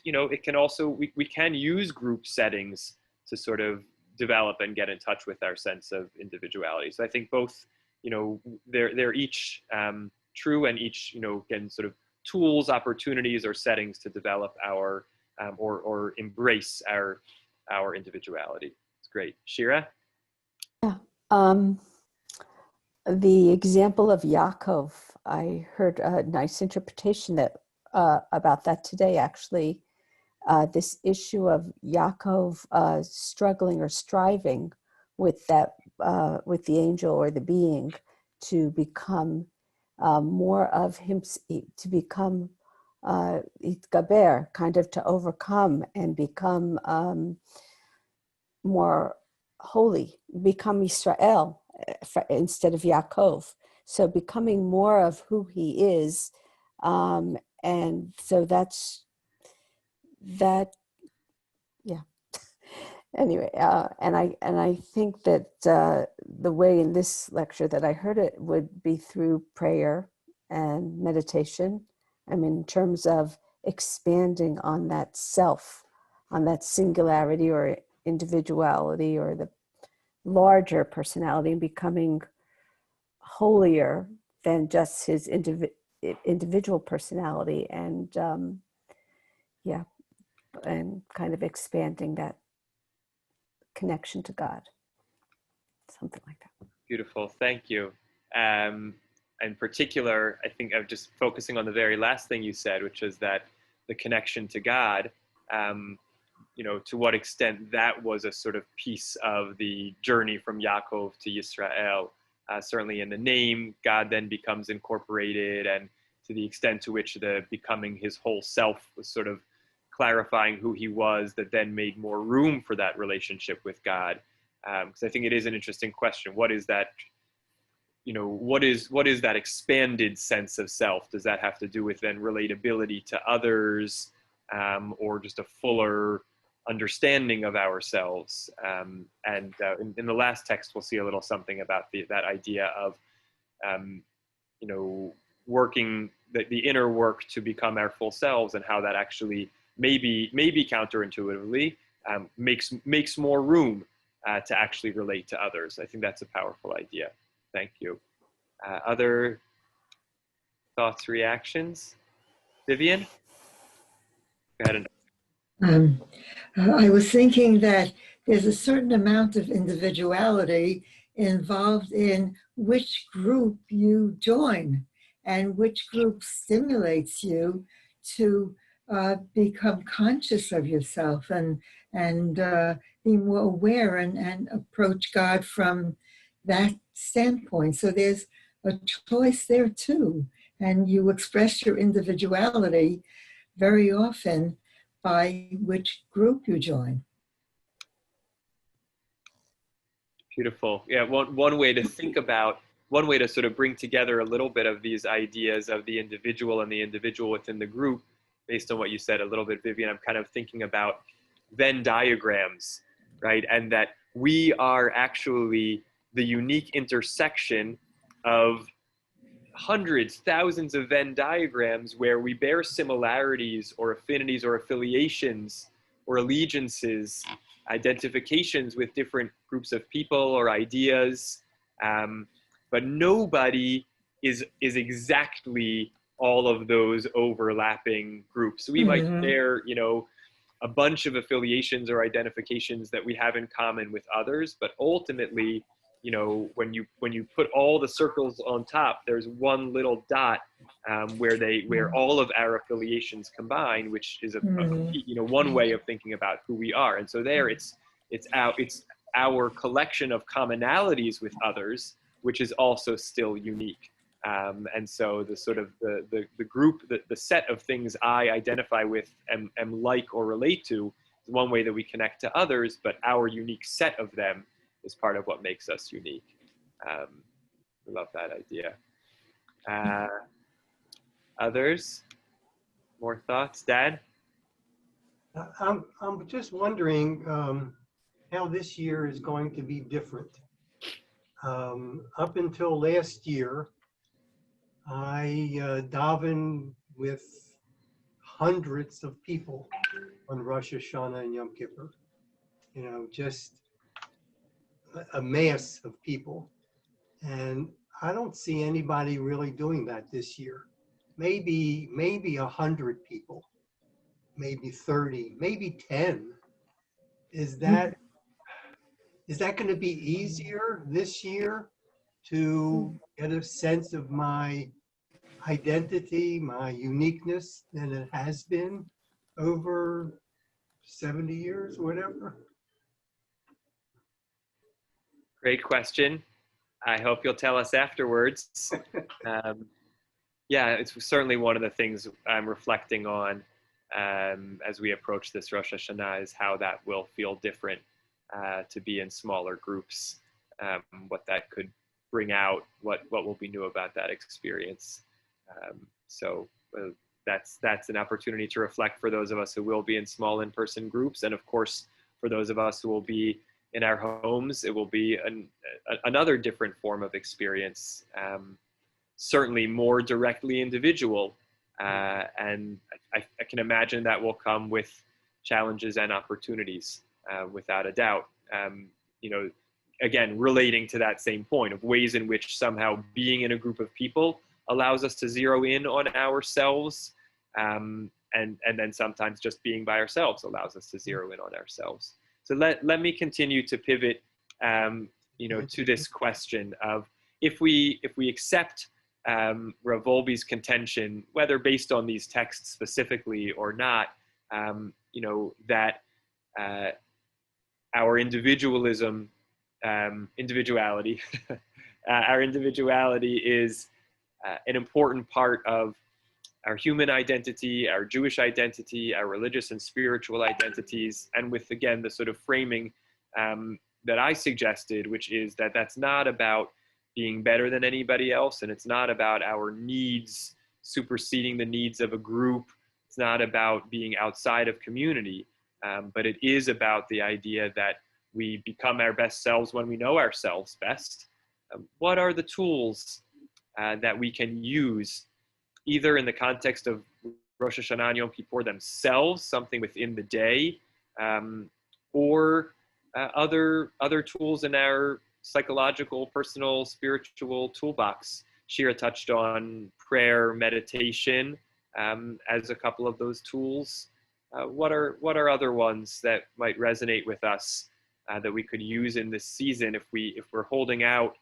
it can also, we can use group settings to sort of develop and get in touch with our sense of individuality. So I think both, they're each true, and each, again, sort of tools, opportunities, or settings to develop our, or embrace our individuality. It's great. Shira? Yeah. The example of Yaakov, I heard a nice interpretation that about that today, actually. This issue of Yaakov struggling or striving with that, with the angel or the being, to become more of him, to become itgaber, kind of to overcome and become more holy, become Israel instead of Yaakov. So becoming more of who he is. And so that's that, yeah. Anyway, and I think that the way in this lecture that I heard it would be through prayer and meditation. I mean, in terms of expanding on that self, on that singularity or individuality or the larger personality, and becoming holier than just his individual personality, and and kind of expanding that connection to God, something like that. Beautiful, thank you. In particular, I think I'm just focusing on the very last thing you said, which is that the connection to God, to what extent that was a sort of piece of the journey from Yaakov to Yisrael. Certainly in the name, God then becomes incorporated, and to the extent to which the becoming his whole self was sort of clarifying who he was, that then made more room for that relationship with God. Because I think it is an interesting question. What is that, what is that expanded sense of self? Does that have to do with then relatability to others, or just a fuller understanding of ourselves? In the last text, we'll see a little something about that idea of, working the inner work to become our full selves, and how that actually maybe counterintuitively makes more room to actually relate to others. I think that's a powerful idea. Thank you. Other thoughts, reactions? Vivian? Go ahead. I was thinking that there's a certain amount of individuality involved in which group you join, and which group stimulates you to become conscious of yourself and be more aware and approach God from that standpoint. So there's a choice there too. And you express your individuality very often by which group you join. Beautiful. Yeah, one way to think about, one way to sort of bring together a little bit of these ideas of the individual and the individual within the group, based on what you said a little bit, Vivian, I'm kind of thinking about Venn diagrams, right? And that we are actually the unique intersection of hundreds, thousands of Venn diagrams where we bear similarities or affinities or affiliations or allegiances, identifications with different groups of people or ideas, but nobody is exactly all of those overlapping groups. So we might share, a bunch of affiliations or identifications that we have in common with others, but ultimately, when you put all the circles on top, there's one little dot where all of our affiliations combine, which is one way of thinking about who we are. And so there, it's our collection of commonalities with others, which is also still unique. And so the sort of the group, the set of things I identify with and am like or relate to is one way that we connect to others, but our unique set of them is part of what makes us unique. I love that idea. Others? More thoughts? Dad? I'm just wondering how this year is going to be different. Up until last year, I davened with hundreds of people on Rosh Hashanah and Yom Kippur. You know, just a mass of people. And I don't see anybody really doing that this year. Maybe 100 people, maybe 30, maybe 10. Is that going to be easier this year to get a sense of my identity, my uniqueness than it has been over 70 years or whatever? Great question. I hope you'll tell us afterwards. Yeah, it's certainly one of the things I'm reflecting on as we approach this Rosh Hashanah is how that will feel different to be in smaller groups, what that could bring out, what will be new about that experience. So that's an opportunity to reflect for those of us who will be in small in-person groups. And of course, for those of us who will be in our homes, it will be another different form of experience, certainly more directly individual. And I can imagine that will come with challenges and opportunities, without a doubt. You know, again, relating to that same point of ways in which somehow being in a group of people allows us to zero in on ourselves, and then sometimes just being by ourselves allows us to zero in on ourselves. So let me continue to pivot, you know, to this question of if we accept Rav Wolbe's contention, whether based on these texts specifically or not, you know, that our individualism, individuality, our individuality is an important part of our human identity, our Jewish identity, our religious and spiritual identities, and with, again, the sort of framing that I suggested, which is that that's not about being better than anybody else, and it's not about our needs superseding the needs of a group. It's not about being outside of community, but it is about the idea that we become our best selves when we know ourselves best. What are the tools that we can use, either in the context of Rosh Hashanah and Yom Kippur themselves, something within the day, or other tools in our psychological, personal, spiritual toolbox. Shira touched on prayer, meditation as a couple of those tools. What are other ones that might resonate with us that we could use in this season if we're holding out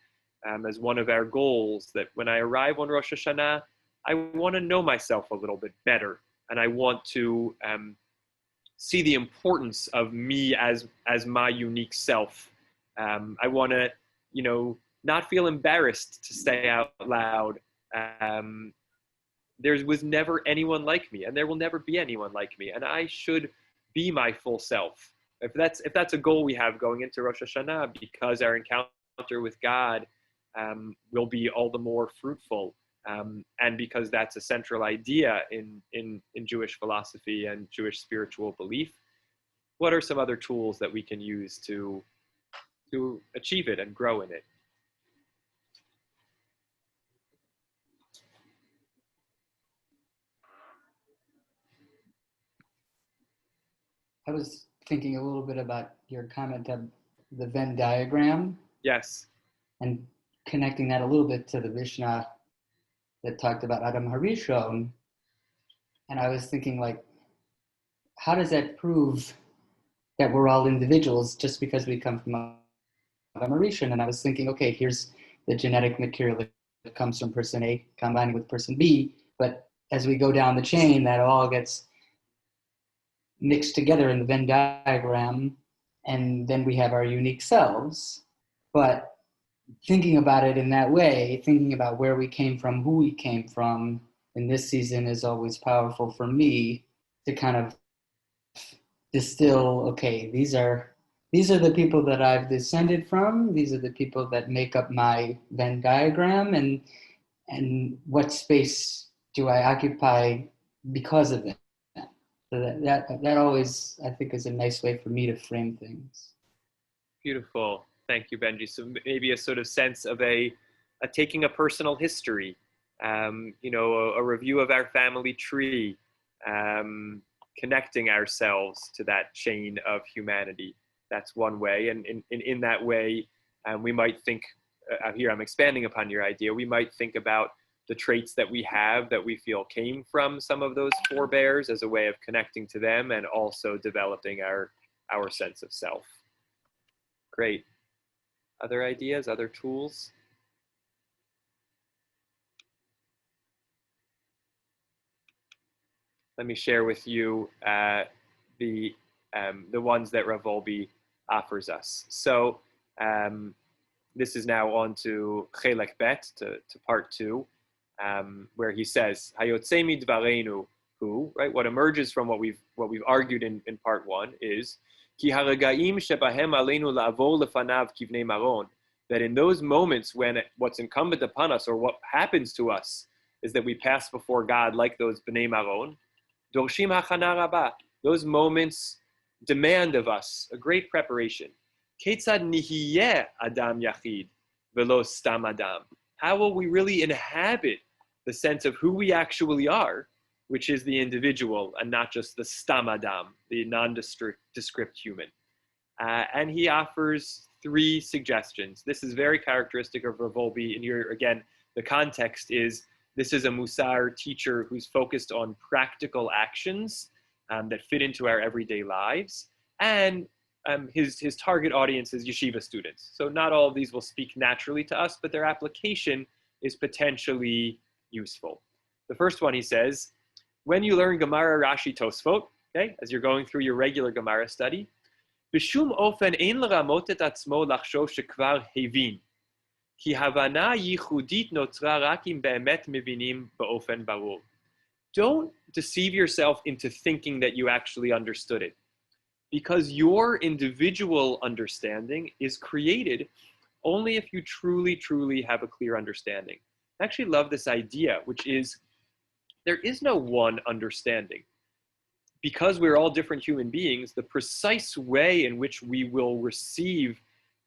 as one of our goals that when I arrive on Rosh Hashanah, I want to know myself a little bit better, and I want to see the importance of me as my unique self. I want to, you know, not feel embarrassed to say out loud, there was never anyone like me, and there will never be anyone like me, and I should be my full self. If that's a goal we have going into Rosh Hashanah, because our encounter with God will be all the more fruitful, and because that's a central idea in Jewish philosophy and Jewish spiritual belief, what are some other tools that we can use to achieve it and grow in it? I was thinking a little bit about your comment of the Venn diagram. Yes. And connecting that a little bit to the Mishnah that talked about Adam Harishon. And I was thinking, like, how does that prove that we're all individuals just because we come from Adam Harishon? And I was thinking, okay, here's the genetic material that comes from person A combining with person B. But as we go down the chain, that all gets mixed together in the Venn diagram, and then we have our unique selves. But thinking about it in that way, thinking about where we came from, who we came from in this season is always powerful for me to kind of distill, okay, these are the people that I've descended from. These are the people that make up my Venn diagram, and what space do I occupy because of it? So that always, I think, is a nice way for me to frame things. Beautiful. Thank you, Benji. So maybe a sort of sense of a taking a personal history, a review of our family tree, connecting ourselves to that chain of humanity. That's one way. And in that way, we might think, here I'm expanding upon your idea, we might think about the traits that we have that we feel came from some of those forebears as a way of connecting to them and also developing our sense of self. Great. Other ideas, other tools? Let me share with you the ones that Rav Wolbe offers us. So this is now on to Chelek Bet, to part 2, where he says, "Hayotze midvareinu hu," right? What emerges from what we've argued in part 1 is Ki haragaim shebahem aleinu la'avor lefanav kivnei maron. That in those moments when what's incumbent upon us, or what happens to us, is that we pass before God like those Bnei Maron. Dorshim hachana rabah. Those moments demand of us a great preparation. Ketzad nihiyeh adam yachid velo stam adam. How will we really inhabit the sense of who we actually are, which is the individual and not just the stam adam, the nondescript human? And he offers 3 suggestions. This is very characteristic of Rav Wolbe. And here, again, the context is this is a Musar teacher who's focused on practical actions that fit into our everyday lives. And his target audience is yeshiva students. So not all of these will speak naturally to us, but their application is potentially useful. The first one, he says, when you learn Gemara, Rashi, Tosfot, okay, as you're going through your regular Gemara study, בשום אופן אין לרמות את עצמו לחשוב שכבר הבין. כי הבנה ייחודית נוצרה רק אם באמת מבינים באופן ברור. Don't deceive yourself into thinking that you actually understood it, because your individual understanding is created only if you truly, truly have a clear understanding. I actually love this idea, which is there is no one understanding. Because we're all different human beings, the precise way in which we will receive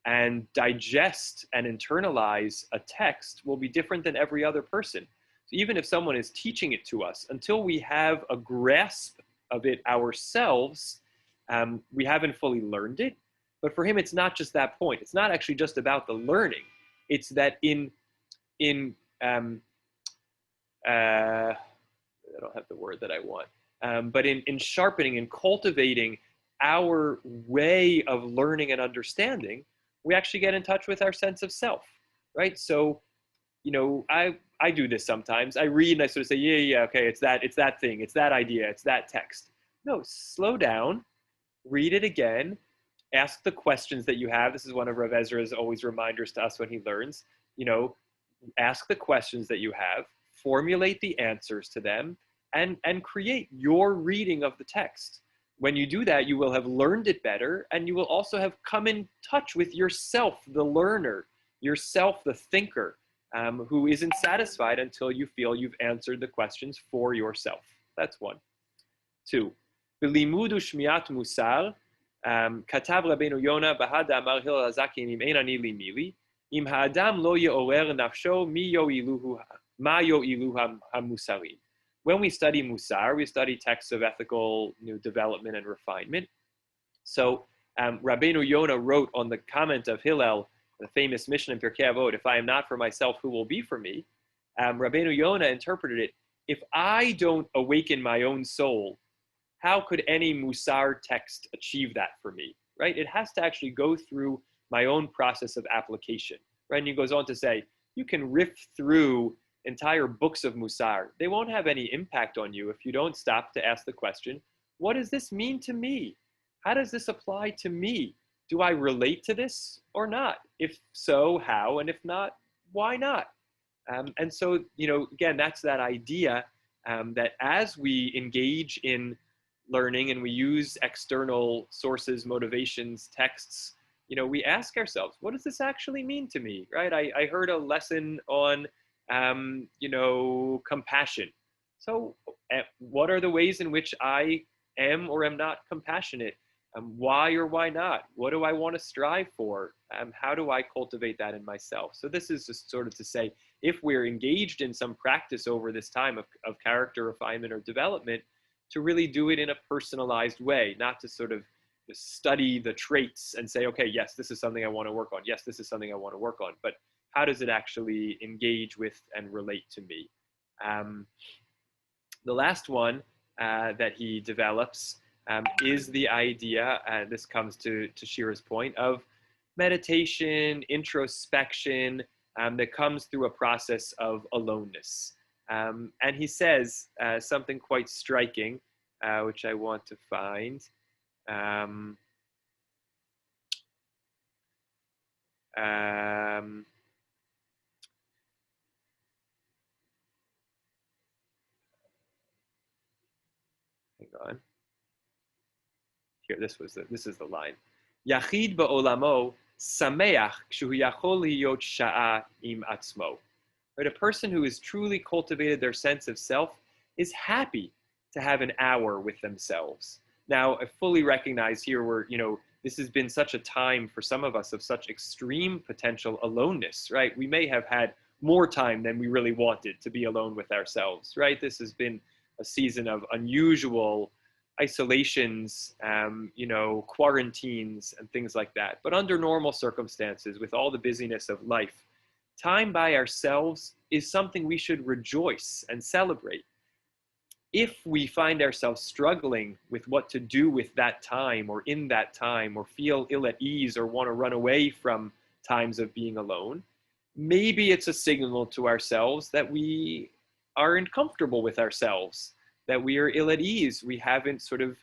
and digest and internalize a text will be different than every other person. So even if someone is teaching it to us, until we have a grasp of it ourselves, we haven't fully learned it. But for him, it's not just that point. It's not actually just about the learning. It's that I don't have the word that I want. But in sharpening and cultivating our way of learning and understanding, we actually get in touch with our sense of self, right? So, I do this sometimes. I read and I sort of say, yeah, okay, it's that thing, it's that idea, it's that text. No, slow down, read it again, ask the questions that you have. This is one of Rav Ezra's always reminders to us when he learns, ask the questions that you have, formulate the answers to them, and create your reading of the text. When you do that, you will have learned it better, and you will also have come in touch with yourself, the learner, yourself, the thinker, who isn't satisfied until you feel you've answered the questions for yourself. That's 1. 2. B'limudu shmiat musar, katav Rabbeinu Yonah bahad amar Hillel Hazakin im ein ani li mili, im ha'adam lo ye'orer nafsho ma yo'ilu hamusarim. When we study Musar, we study texts of ethical development and refinement. So Rabbeinu Yonah wrote on the comment of Hillel, the famous Mishnah in Pirkei Avot, if I am not for myself, who will be for me? Rabbeinu Yonah interpreted it, if I don't awaken my own soul, how could any Musar text achieve that for me, right? It has to actually go through my own process of application, right? And he goes on to say, you can riff through entire books of Musar. They won't have any impact on you if you don't stop to ask the question, what does this mean to me? How does this apply to me? do I relate to this or not? If so, how? And if not, why not? And so, again, that's that idea that as we engage in learning and we use external sources, motivations, texts, we ask ourselves, what does this actually mean to me, right? I heard a lesson on, compassion. So what are the ways in which I am or am not compassionate? Why or why not? What do I want to strive for? How do I cultivate that in myself? So this is just sort of to say, if we're engaged in some practice over this time of character refinement or development, to really do it in a personalized way, not to sort of study the traits and say, okay, yes, this is something I want to work on. Yes, this is something I want to work on. But how does it actually engage with and relate to me? The last one that he develops is the idea, this comes to Shira's point, of meditation, introspection, that comes through a process of aloneness. And he says something quite striking, which I want to find. Hang on. Here, this is the line. Yachid ba'olamo sameach kshu yachol liyot sha'a im atzmo. Right, a person who has truly cultivated their sense of self is happy to have an hour with themselves. Now, I fully recognize here where, this has been such a time for some of us of such extreme potential aloneness, right? We may have had more time than we really wanted to be alone with ourselves, right? This has been a season of unusual isolations, quarantines and things like that. But under normal circumstances, with all the busyness of life, time by ourselves is something we should rejoice and celebrate. If we find ourselves struggling with what to do with that time or in that time, or feel ill at ease or want to run away from times of being alone, maybe it's a signal to ourselves that we are uncomfortable with ourselves, that we are ill at ease. We haven't sort of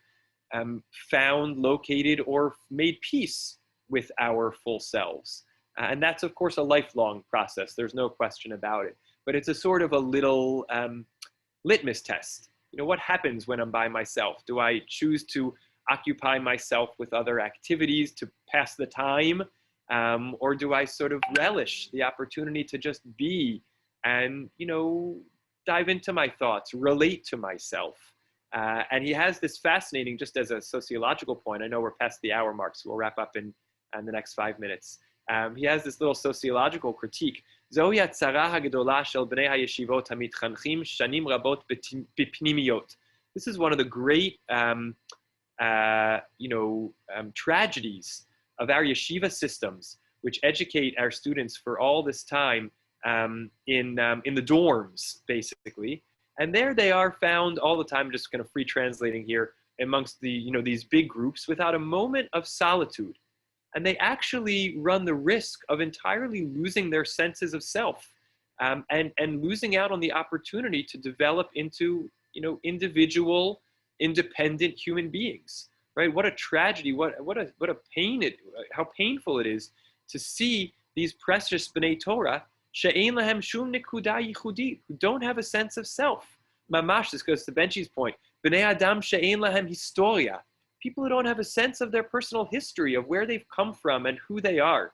found, located, or made peace with our full selves. And that's, of course, a lifelong process. There's no question about it. But it's a sort of a little litmus test. What happens when I'm by myself? Do I choose to occupy myself with other activities to pass the time? Or do I sort of relish the opportunity to just be and, dive into my thoughts, relate to myself? And he has this fascinating, just as a sociological point, I know we're past the hour mark, so we'll wrap up in the next 5 minutes. He has this little sociological critique. Zohi hatzara hagdola shel bnei hayeshivot hamitchanchim shanim rabot bepnimiyot. This is one of the great, tragedies of our yeshiva systems, which educate our students for all this time in the dorms, basically. And there they are found all the time, just kind of free translating here, amongst the, these big groups without a moment of solitude. And they actually run the risk of entirely losing their senses of self, and losing out on the opportunity to develop into, individual, independent human beings, right? What a tragedy, what a pain how painful it is to see these precious B'nai Torah, she'ein lahem shum nekuda yichudit, who don't have a sense of self. Mamash, this goes to Benji's point, B'nai Adam she'ein lahem historia, people who don't have a sense of their personal history, of where they've come from and who they are.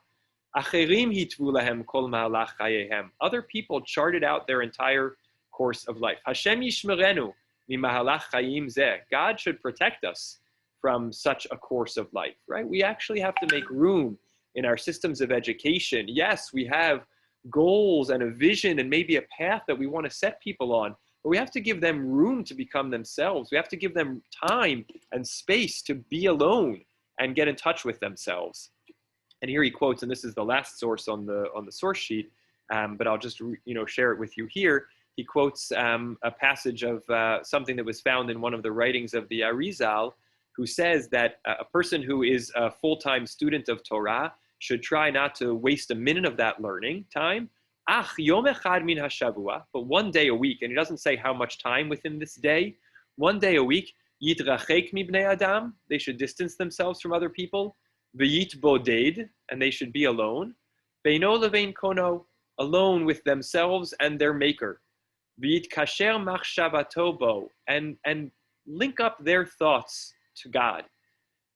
Acherim hitvu lahem kol ma'alach chayehem. Other people charted out their entire course of life. Hashem yishmerenu mimahalach chayim zeh. God should protect us from such a course of life, right? We actually have to make room in our systems of education. Yes, we have goals and a vision and maybe a path that we want to set people on, but we have to give them room to become themselves. We have to give them time and space to be alone and get in touch with themselves. And here he quotes, and this is the last source on the source sheet, but I'll just share it with you here. He quotes a passage of something that was found in one of the writings of the Arizal, who says that a person who is a full-time student of Torah should try not to waste a minute of that learning time. Ach yom echad min hashavua, but one day a week, and he doesn't say how much time within this day. One day a week, yitrachek mi bnei adam, they should distance themselves from other people. V'yit boded, and they should be alone. Beino levein kono, alone with themselves and their maker. V'yit kasher machshavato bo, and link up their thoughts to God.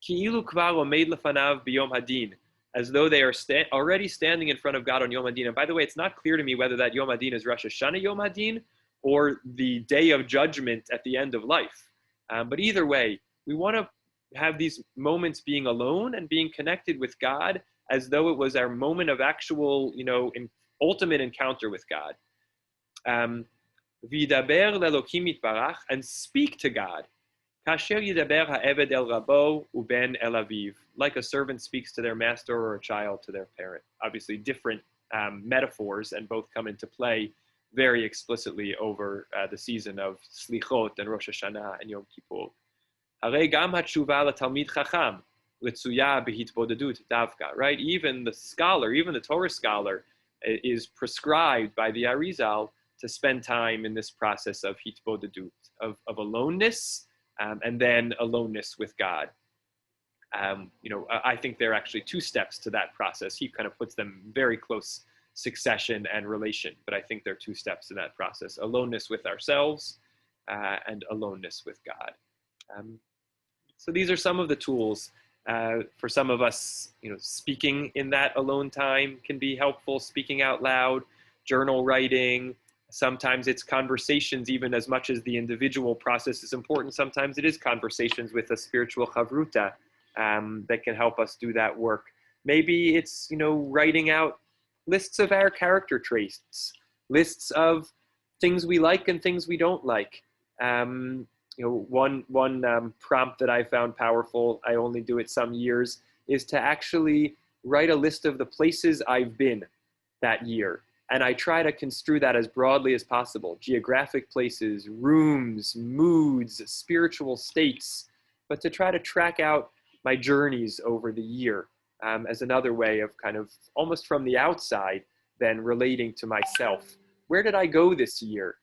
Ki'ilu kvar omed lefanav biyom hadin, as though they are already standing in front of God on Yom Hadin. And by the way, it's not clear to me whether that Yom Hadin is Rosh Hashanah Yom Hadin or the day of judgment at the end of life. But either way, we want to have these moments being alone and being connected with God as though it was our moment of actual, ultimate encounter with God. V'yidaber le'Elokim yitbarach, and speak to God. Kasher yidaber ha'eved el rabo uben el aviv, like a servant speaks to their master or a child to their parent. Obviously different metaphors, and both come into play very explicitly over the season of Slichot and Rosh Hashanah and Yom Kippur. Harei gam hatshuva latalmid chacham letzuya behitbodedut davka, right? Even the scholar, even the Torah scholar, is prescribed by the Arizal to spend time in this process of hitbodedut, of aloneness, and then aloneness with God. I think there are actually two steps to that process. He kind of puts them very close succession and relation, but I think there are two steps to that process: aloneness with ourselves and aloneness with God. So these are some of the tools. For some of us, speaking in that alone time can be helpful. Speaking out loud, journal writing. Sometimes it's conversations, even as much as the individual process is important. Sometimes it is conversations with a spiritual chavruta that can help us do that work. Maybe it's, writing out lists of our character traits, lists of things we like and things we don't like. One prompt that I found powerful, I only do it some years, is to actually write a list of the places I've been that year. And I try to construe that as broadly as possible: geographic places, rooms, moods, spiritual states, but to try to track out my journeys over the year as another way of kind of almost from the outside then relating to myself. Where did I go this year?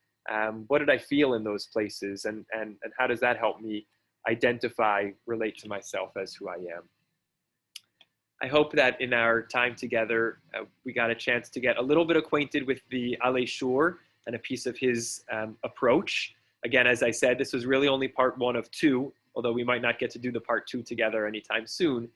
What did I feel in those places? And how does that help me identify, relate to myself as who I am? I hope that in our time together, we got a chance to get a little bit acquainted with the Alei Shur and a piece of his approach. Again, as I said, this was really only part 1 of 2, although we might not get to do the part 2 together anytime soon,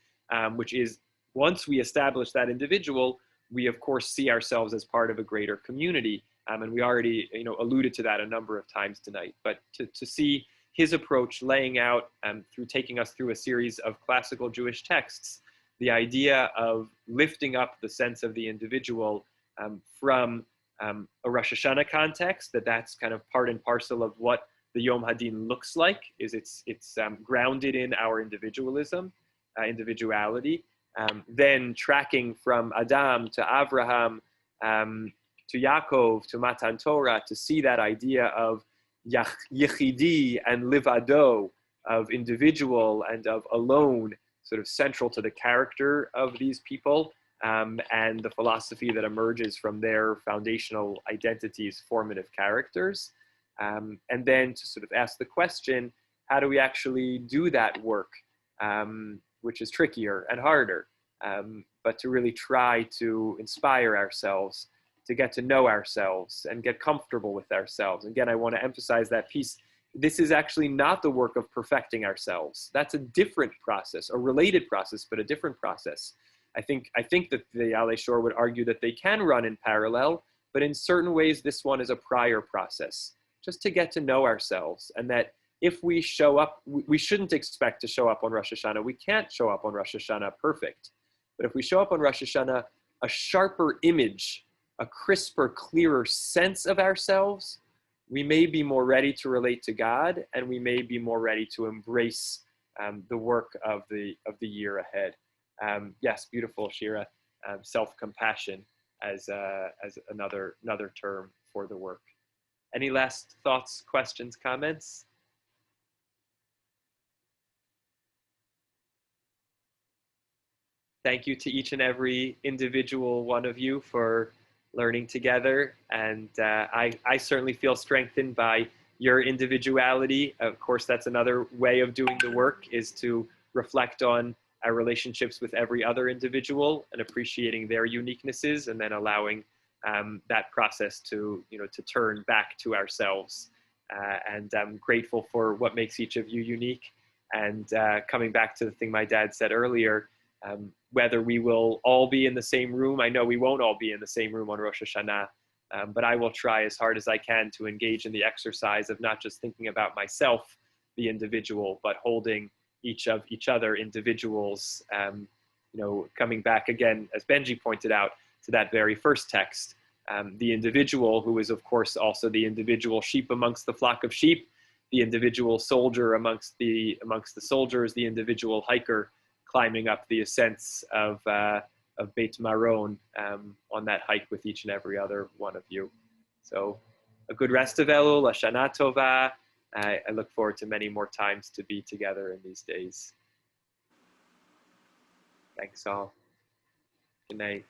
which is once we establish that individual, we of course see ourselves as part of a greater community. And we already alluded to that a number of times tonight. But to see his approach laying out through taking us through a series of classical Jewish texts, the idea of lifting up the sense of the individual from a Rosh Hashanah context, that's kind of part and parcel of what the Yom Hadin looks like, is it's grounded in our individualism, individuality, then tracking from Adam to Avraham, to Yaakov, to Matan Torah, to see that idea of Yechidi and Livado, of individual and of alone, sort of central to the character of these people, and the philosophy that emerges from their foundational identities, formative characters. And then to sort of ask the question, how do we actually do that work, which is trickier and harder, but to really try to inspire ourselves, to get to know ourselves and get comfortable with ourselves. Again, I want to emphasize that piece. This is actually not the work of perfecting ourselves. That's a different process, a related process, but a different process. I think that the Alei Shur would argue that they can run in parallel, but in certain ways, this one is a prior process, just to get to know ourselves. And that if we show up, we shouldn't expect to show up on Rosh Hashanah. We can't show up on Rosh Hashanah perfect. But if we show up on Rosh Hashanah, a sharper image, a crisper, clearer sense of ourselves, we may be more ready to relate to God, and we may be more ready to embrace the work of the year ahead. Yes, beautiful, Shira. Self-compassion as another term for the work. Any last thoughts, questions, comments? Thank you to each and every individual one of you for learning together. And I certainly feel strengthened by your individuality. Of course, that's another way of doing the work, is to reflect on our relationships with every other individual and appreciating their uniquenesses, and then allowing that process to, to turn back to ourselves. And I'm grateful for what makes each of you unique. And coming back to the thing my dad said earlier, whether we will all be in the same room, I know we won't all be in the same room on Rosh Hashanah, but I will try as hard as I can to engage in the exercise of not just thinking about myself, the individual, but holding each other individuals, coming back again, as Benji pointed out, to that very first text, the individual who is of course also the individual sheep amongst the flock of sheep, the individual soldier amongst the soldiers, the individual hiker climbing up the ascents of Beit Maron on that hike with each and every other one of you. So a good rest of Elul, a Shana Tova. I look forward to many more times to be together in these days. Thanks all. Good night.